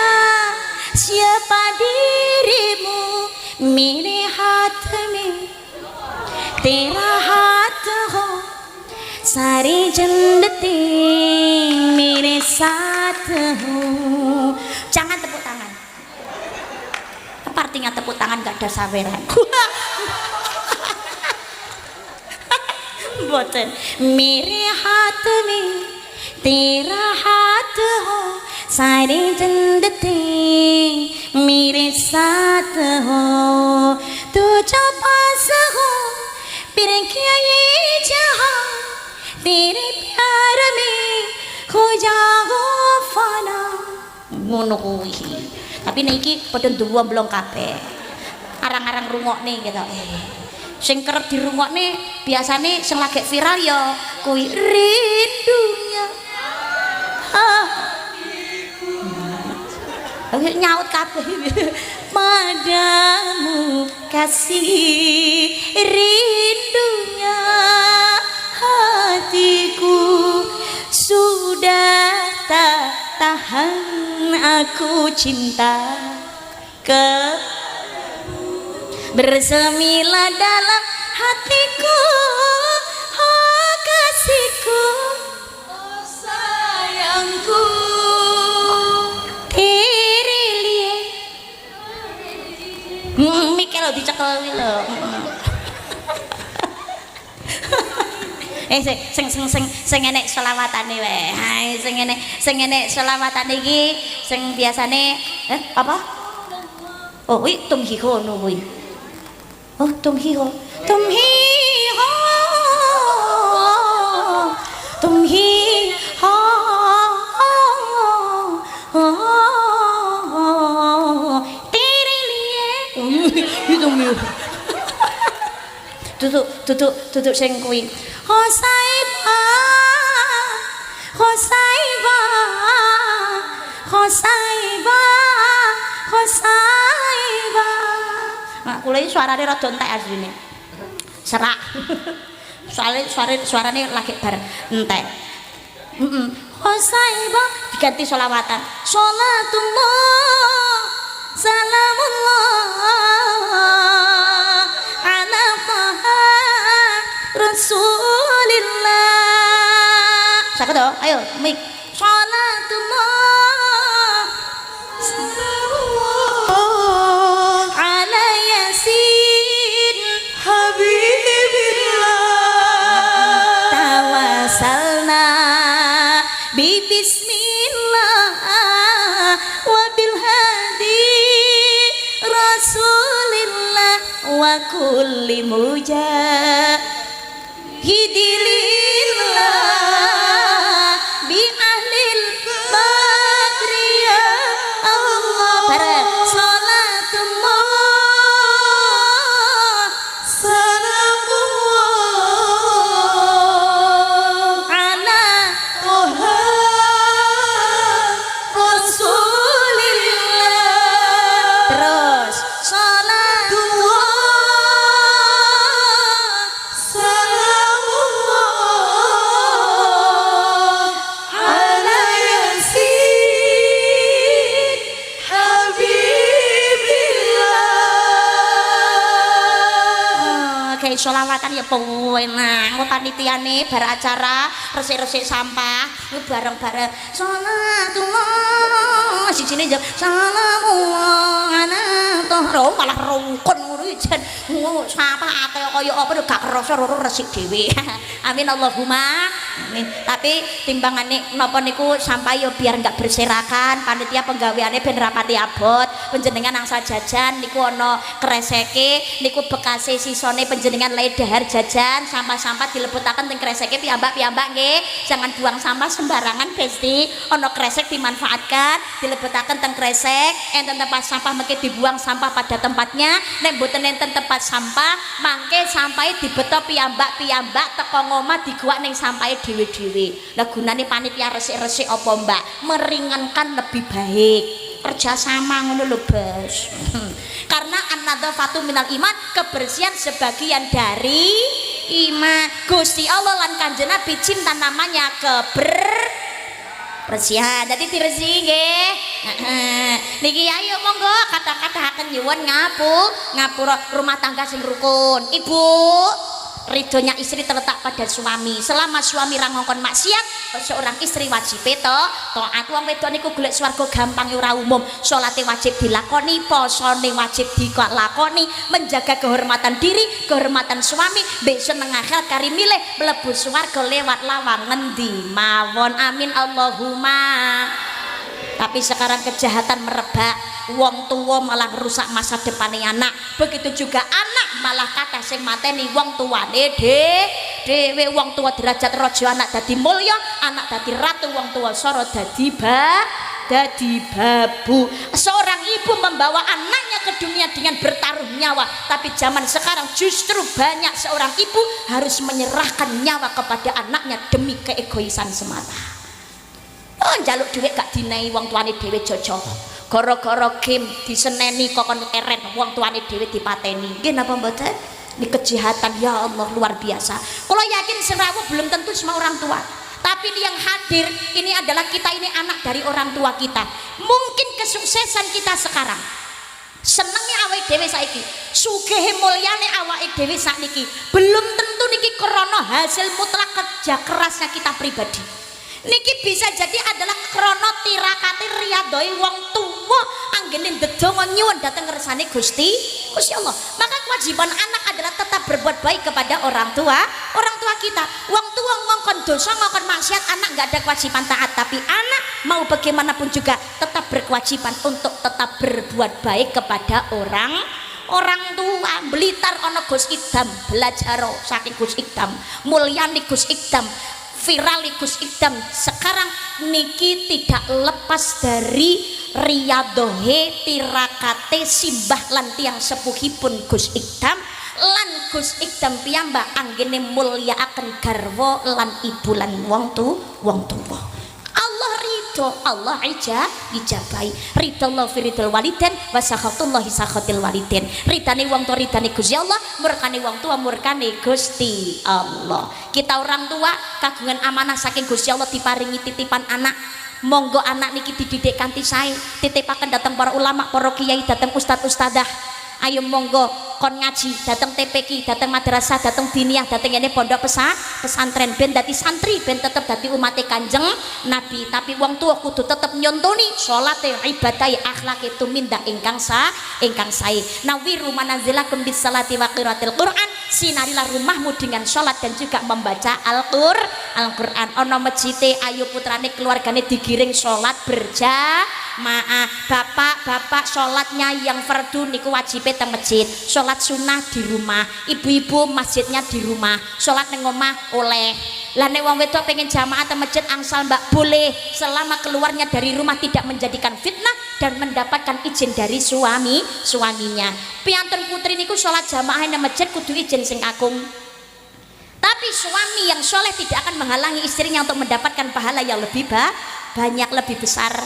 siapa dirimu. Mere hath mein tera hath ho, sari jannati mere sath ho. Jangan tepuk tangan. Apa artinya tepuk tangan gak ada saweran? Boten. Mere hath mein tera hath ho, sari jannati mere sath ho. तुझो पास हो फिर क्या ये जहां, तेरे प्यार में हो जाओ fana. Ngono kuwi. Tapi niki padha nduwa blong kabeh. Arang-arang rungokne gitu. Sing kerep dirungokne biasane sing lagi viral ya kuwi rindunya. Nyaut kabeh padamu kasih, rindunya hatiku sudah tak tahan, aku cinta kepadamu, bersemilah dalam hatiku, oh kasihku, oh sayangku. Mikir lo dicekel lho. Sing enek selawatane wae. Ha sing enek selawatane iki sing biasane apa? Oh, wi tum hi ho no wi. Oh, tum hi ho. Tum hi ho. Tum hi ho. Tutuk sing kuwi. Hosaiba, Hosaiba, Hosaiba, Hosaiba. Nah, kula iki suarane rada entek asline. Serak. Suarane lagi bar entek. Hosaiba diganti sholawatan. Sholatullah, salamullah ala taha rasulillah. Sakit dong, ayo mik. Sholatullah salamullah ala yasin habibillah, tawasalna bi bismillah wa bil hadi rasulillah wa kulli mujahidilillah bi ahlil badri ya Allah. Bareng sholatullah salamullah ala toha rasulillah. Terus sholatullah salamullah ala yasin habibillah. Kayak sholawatan ya pewenang panitiane bar acara resik-resik sampah lu bareng-bareng sholatullah sijine jawab salamullah ana tohro malah rungkun ngono iki jan sapa akeh kaya apa gak kerasa resik dhewe. Amin Allahumma amin. Tapi timbangane napa niku sampai yo biar enggak berserakan panitia penggaweane ben rapati abot panjenengan angsal jajan niku ana kreseke niku bekase sisone panjenengan lay dahar jajan sampah-sampah dilebetaken teng kreseke piyambak-piyambak nggih jangan buang sampah sembarangan Besti ana kresek dimanfaatkan dilebetaken teng kresek enten tempat sampah mengke dibuang sampah pada tempatnya nek mboten enten tempat sampah mangke sampahe dibeto piyambak-piyambak teko ngomah diguwak ning sampahe dhewe-dhewe. Lah gunane panitia resik-resik apa Mbak? Meringankan lebih baik. Kerjasama ngono lho, Bos. Karena an-nadzafatu minal iman, kebersihan sebagian dari iman. Gusti Allah lan Kanjeng Nabi cinta namanya kebersihan. Dadi diresi nggih. Niki ayo monggo kata-kataken nyuwun ngapura rumah tangga sing rukun. Ibu, ridhonya istri terletak pada suami. Selama suami ra ngongkon maksiat, seorang istri wajib taat. Wong wedok niku golek swarga gampang ora umum. Salate wajib dilakoni, posone wajib dilakoni, menjaga kehormatan diri, kehormatan suami, besok nang akhirat kari milih mlebu swarga lewat lawang ngendi mawon. Amin Allahumma. Tapi sekarang kejahatan merebak, wong tua malah rusak masa depannya anak, begitu juga anak malah kata sing mateni wong tuane dhewe. Wong tua derajat raja, anak dadi mulya, anak dadi ratu, wong tua soro dadi babu. Seorang ibu membawa anaknya ke dunia dengan bertaruh nyawa, tapi zaman sekarang justru banyak seorang ibu harus menyerahkan nyawa kepada anaknya demi keegoisan semata. Oh, njaluk dhuwit gak dinehi wong tuane dhewe jojo. Gara-gara game diseneni kok kon keren wong tuane dhewe dipateni. Nggih napa mboten? Ini kejahatan ya Allah luar biasa. Kalau yakin serawuh belum tentu semua orang tua. Tapi yang hadir ini adalah kita ini anak dari orang tua kita. Mungkin kesuksesan kita sekarang. Senengnya awake dhewe saiki, sugih mulyane awake dhewe sakniki. Belum tentu niki krana hasil mutlak kerja kerasnya kita pribadi. Niki bisa jadi adalah krono tirakati riyadhoi wong tuwa anggene ndedonga nyuwun dhateng ngersane Gusti Allah. Maka kewajiban anak adalah tetap berbuat baik kepada orang tua kita. Wong tua ngongkon dosa ngongkon maksiat, anak nggak ada kewajiban taat, tapi anak mau bagaimanapun juga tetap berkewajiban untuk tetap berbuat baik kepada orang tua. Blitar ana Gus Idam, belajar saking Gus Idam, mulyani Gus Idam, virali Gus Idam. Sekarang niki tidak lepas dari riyadohe tirakate simbah lan tiang sepuhipun Gus Idam lan Gus Idam piyambak anggene mulyakaken garwa lan ibu lan wong tuwa. Allah ridho, Allah ijabai. Ridallah fi ridal waliden wa sakhatullah sakhatil waliden. Ridane wong tua ridane Gusti Allah, murkane wong tua murkane Gusti Allah. Kita orang tua kagungan amanah saking Gusti Allah diparingi titipan anak. Monggo anak niki dididik kanthi sae, titipaken datang para ulama, para kiai, datang ustadz ustadzah. Ayo monggo kon ngaji datang TPQ, datang madrasah, datang diniyah, datang ini pondok pesantren ben dadi santri, ben tetep dadi umat Kanjeng Nabi. Tapi wong tua kudu tetep nyontoni salate, ibadahe, akhlake tumindak ingkang sae. Nawiru manazilakum bis salati wa qiraatil Qur'an. Sinarilah rumahmu dengan salat dan juga membaca Al-Qur'an. Ana masjide ayo putrane keluargane digiring salat berjamaah. Bapak salatnya yang fardu niku wajib teng masjid. Salat sunnah di rumah, ibu-ibu masjidnya di rumah, salat nang omah oleh. Lah nek wong wedok pengen jamaah teng masjid angsal Mbak boleh, selama keluarnya dari rumah tidak menjadikan fitnah dan mendapatkan izin dari suaminya. Piantun putri niku salat jamaah nang masjid kudu izin sing kakung. Tapi suami yang soleh tidak akan menghalangi istrinya untuk mendapatkan pahala yang lebih banyak, lebih besar.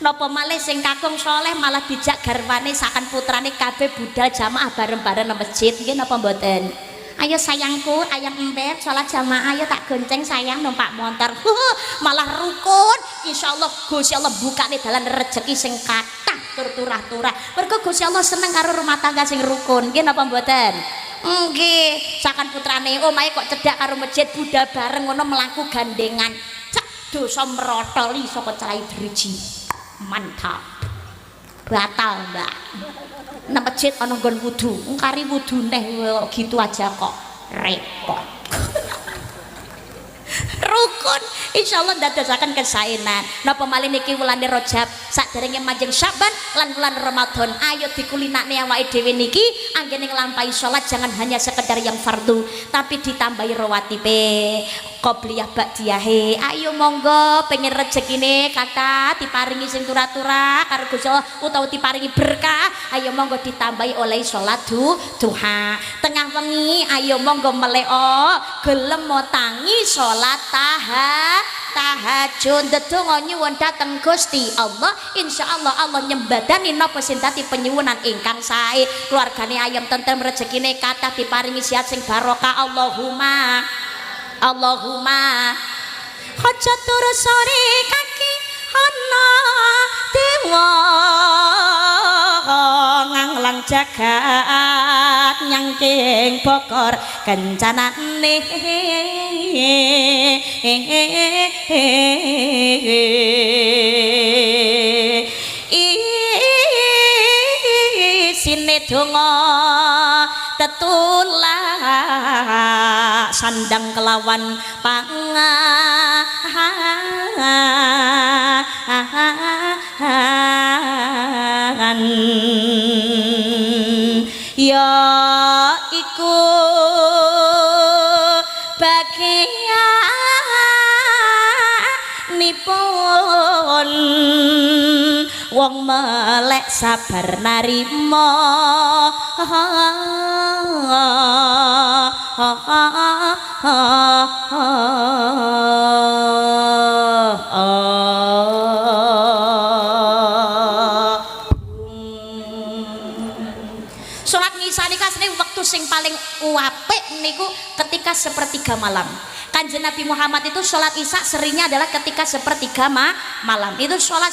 Napa malih sing kakung soleh malah dijak garwane sakan putrane kabeh budal jamaah bareng-bareng nang masjid. Nggih napa mboten? Ayo sayangku, ayam embet salat jamaah, ayo tak gonceng sayang numpak motor. Malah rukun. Insyaallah Gusti Allah bukane dalan rezeki sing kathah tur turah-turah. Mergo Gusti Allah seneng karo rumah tangga sing rukun. Nggih napa mboten? Nggih, sakan putrane omahe kok cedhak karo masjid budal bareng ngono mlaku gandengan. Cek dosa merotoli saka cai driji. Mantap. batal mbak. Nang masjid ana nggon wudu, ngkari wudu neh gitu aja kok repot. Rukun insyaallah ndadosaken kesaenan. Napa malih niki wulane Rajab saderenge manjing Syaban lan wulan Ramadan, ayo dikulinakne awake dhewe niki anggene nglampahi salat jangan hanya sekedar yang fardu tapi ditambahi rawatibe qobliyah ba'diyahe. Ayo monggo pengen rezekine kata diparingi sing turah-turah karo Gusti Allah utawa diparingi berkah, ayo monggo ditambahi oleh salat duha. Tengah wengi ayo monggo meleo gelem tangi salat tahajud ndedonga nyuwun dhateng Gusti Allah, insyaallah Allah nyembadani napa sing dadi penyuwunan ingkang sae, keluargane ayam tentrem rezekine kathah diparingi sehat sing barokah. Allahumma hajatur sore kaki ana dewa nganglang jagat nyangking bokor kencanane isine donga tetulak sandang kelawan pangan ya iku bagianipun wong melek sabar narima Salat ngisah niku asline wektu sing paling apik niku ketika sepertiga malam. Kanjeng Nabi Muhammad itu sholat isya seringnya adalah ketika sepertiga malam. Itu sholat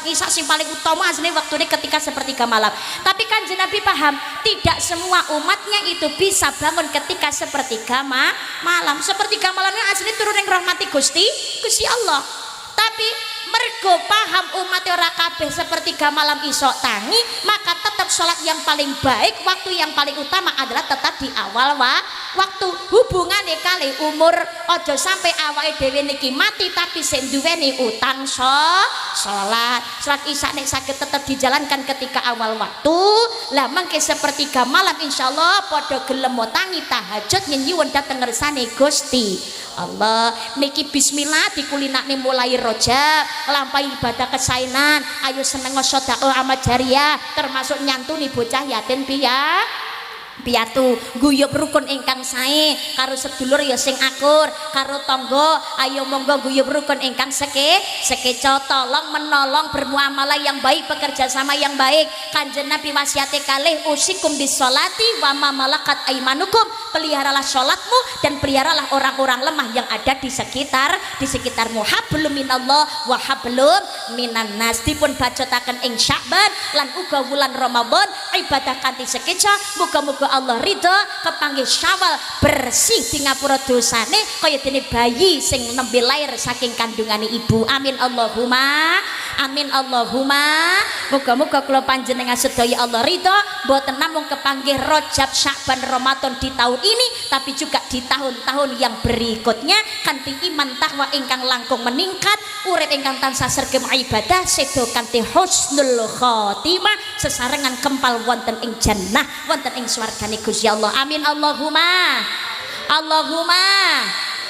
isya sing paling utama aslinya waktunya ketika sepertiga malam. Tapi Kanjeng Nabi paham tidak semua umatnya itu bisa bangun ketika sepertiga malam. Sepertiga malamnya aslinya turun yang rahmati Gusti Allah. Tapi mergo paham umat ora kabeh sepertiga malam isok tangi, maka tetap sholat yang paling baik, waktu yang paling utama adalah tetap di awal waktu. Hubungannya kali umur ojo sampai awake dhewe niki mati tapi sing duweni utang sholat isya nek saged tetap dijalankan ketika awal waktu. Lah mangke sepertiga malam insyaallah padha gelem tangi tahajud nyuwun dhateng ngersane Gusti Allah. Niki bismillah dikulinakne mulai Rajab nglampahi ibadah kesaenan, ayo seneng sedekah amal jariah termasuk nyantuni bocah yatim piatu, guyub rukun ingkang sae karo sedulur ya sing akur, karo tangga ayo monggo guyub rukun ingkang sekeca, tolong menolong, bermuamalah yang baik, bekerja sama yang baik. Kanjeng Nabi wasiate kalih usikum bisolati wa ma malakat aimanukum, peliharalah sholatmu dan peliharalah orang-orang lemah yang ada di sekitarmu. Hablum minallah wa hablum minan nas. Dipun bacotaken ing Sya'ban lan uga wulan Ramadan ibadah kanthi sekeca, muga-muga Allah ridho kepanggih Syawal bersih di ngapura dosane kaya dene bayi sing nembe lair saking kandungane ibu. Amin Allahumma amin Allahumma. Muga-muga kula panjenengan sedaya Allah ridho mboten namung kepanggih Rajab Sya'ban Ramadan di tahun ini tapi juga di tahun-tahun yang berikutnya kanthi iman takwa ingkang langkung meningkat, urip ingkang tansah sregep ibadah sedo kanthi husnul khotimah sesarengan kempal wonten ing jannah wonten ing swargane Gusti Allah. Amin Allahumma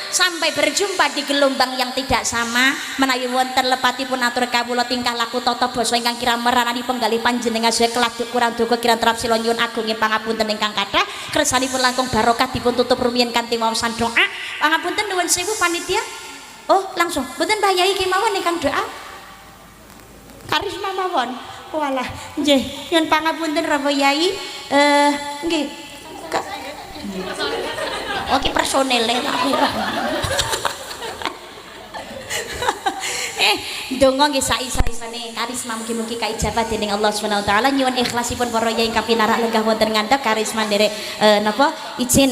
sampai berjumpa di gelombang yang tidak sama. Menawi wonten lepatipun atur kawula tingkah laku tata basa ingkang kirang meranani penggalih panjenengan saya keladuk kurang duka kirang terap sila nyuwun agunging pangapunten ingkang kathah kersanipun langkung barokah dipun tutup rumiyin kanthi waosan doa. Pangapunten nuwun sewu panitia. Oh langsung mboten Mbah Yai kemawon ingkang doa karisma mawon. Walah nggih nyuwun pangapunten Rama Yai. Nggih oke personel Donga nggih saisa-isane karisma mugi-mugi kaijabah dening Allah Subhanahu wa taala. Nyuwun ikhlasipun para yai ingkang pinarak lenggah wonten ngandhap karisma nderek napa izin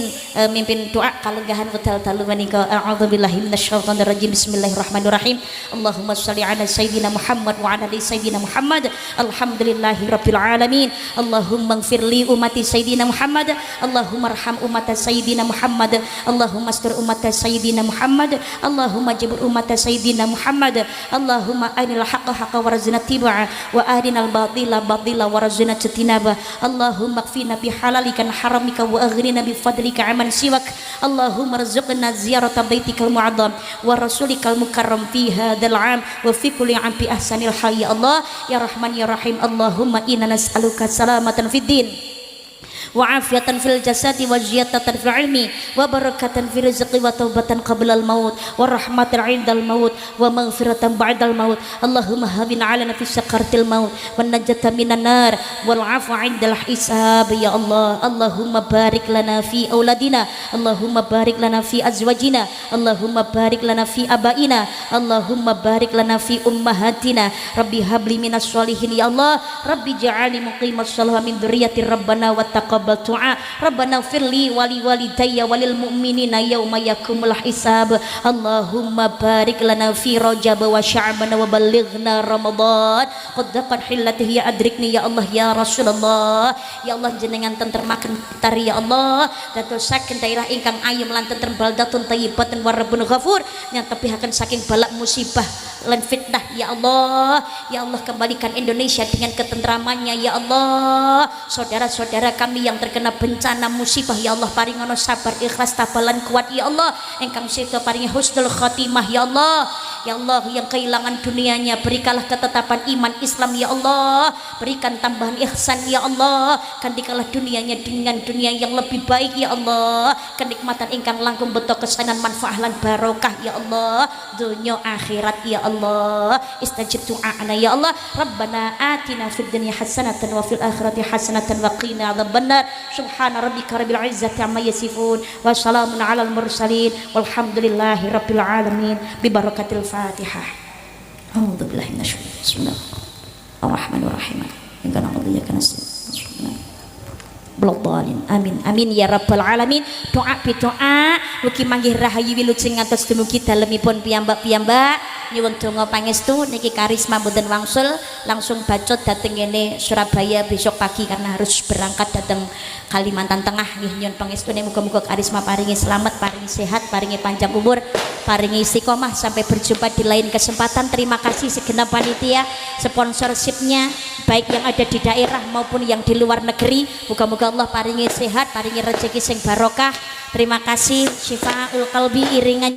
mimpin doa kalenggahan wedal dalu menika. A'udzubillahi minasyaitonir rajim. Bismillahirrahmanirrahim. Allahumma shalli ala sayyidina Muhammad wa ala ali sayyidina Muhammad. Alhamdulillahi rabbil alamin. Allahumma ighfirli ummati sayyidina Muhammad. Allahumma arham ummata sayyidina Muhammad. Allahumma astur ummata sayyidina Muhammad. Allahumma jibur ummata sayyidina Muhammad. Allahumma arinal haqqa haqqa warzuqna tibaa wa arinal batila batila warzuqna ijtinaba. Allahumma kfina bihalalika an haramika wa aghnina bi fadlika aman siwak. Allahumma rzuqna ziyarata baitikal mu'azzam wa rasulikal mukarram fi hadzal 'am wa fi kulli 'am bi ahsanil hal ya Allah ya Rahman ya Rahim. Allahumma inna nas'aluka salamatan fid din wa afiatan fil jasadi wa ziyadatan fil ilmi wa barakatan fil rizqi wa taubatan qabla al maut wa rahmatan 'indal maut wa maghfiratan ba'dal maut. Allahumma hawin 'alana fi sakaratil maut wa najata minan nar wal 'afwa 'indal hisab ya Allah. Allahumma barik lana fi auladina. Allahumma barik lana fi azwajina. Allahumma barik lana fi abaina. Allahumma barik lana fi ummahatina. Rabbi habli minas sholihin ya Allah. Rabbi ja'alni muqimas shalah min dzurriyyati rabbana wa taqabbal du'a. Rabbana firli wali walidayya walil mu'minina yauma yakumul hisab. Allahumma barik lana fi Rajab wa Sya'ban wa ballighna Ramadan qad daqat hillatihi ya adrikni ya Allah ya Rasulullah. Ya Allah jenengan tentremaken tar ya Allah dadosaken daerah ingkang ayem lan tentrem baldatun thayyibatun warabun ghafur nyantepihaken saking balak musibah lan fitnah ya Allah. Ya Allah kembalikan Indonesia dengan ketentramannya ya Allah. Saudara-saudara kami yang terkena bencana musibah ya Allah paringono sabar ikhlas tabalan kuat ya Allah. Engkang sida paringi husnul khotimah ya Allah. Ya Allah yang kehilangan dunianya berikanlah ketetapan iman Islam ya Allah. Berikan tambahan ihsan ya Allah. Gantikanlah dunianya dengan dunia yang lebih baik ya Allah. Kenikmatan ingkang langkung beto kesanan manfaat lan barokah ya Allah. Dunia akhirat ya Allah. Istajib du'ana ya Allah. Rabbana atina fid dunya hasanatan wa fil akhirati hasanatan wa qina adzabannar. Subhana rabbika rabbil izzati amma yasifun wa salamun alal mursalin walhamdulillahi rabbil alamin bi barakatil Fatihah. A'udzu billahi minasyaitonir rajim. Bismillahirrahmanirrahim. Innaka na'budu wa nasta'in. Belodalin. Amin. Amin ya rabbal alamin. Doa bidoa mugi manggih rahayu wilujeng ngantos dumugi dalemipun piyambak-piyambak nyuwun donga pangestu niki karisma mboten wangsul langsung bacot dateng ngene Surabaya besok pagi karena harus berangkat datang Kalimantan Tengah nggih nyuwun pangestune muga-muga karisma paringi selamat, paringi sehat, paringi panjang umur, paringi istiqomah sampai berjumpa di lain kesempatan. Terima kasih segenap panitia sponsorshipnya baik yang ada di daerah maupun yang di luar negeri. Moga-moga Allah paringi sehat, paringi rezeki sing barokah. Terima kasih. Syifaul qalbi iringan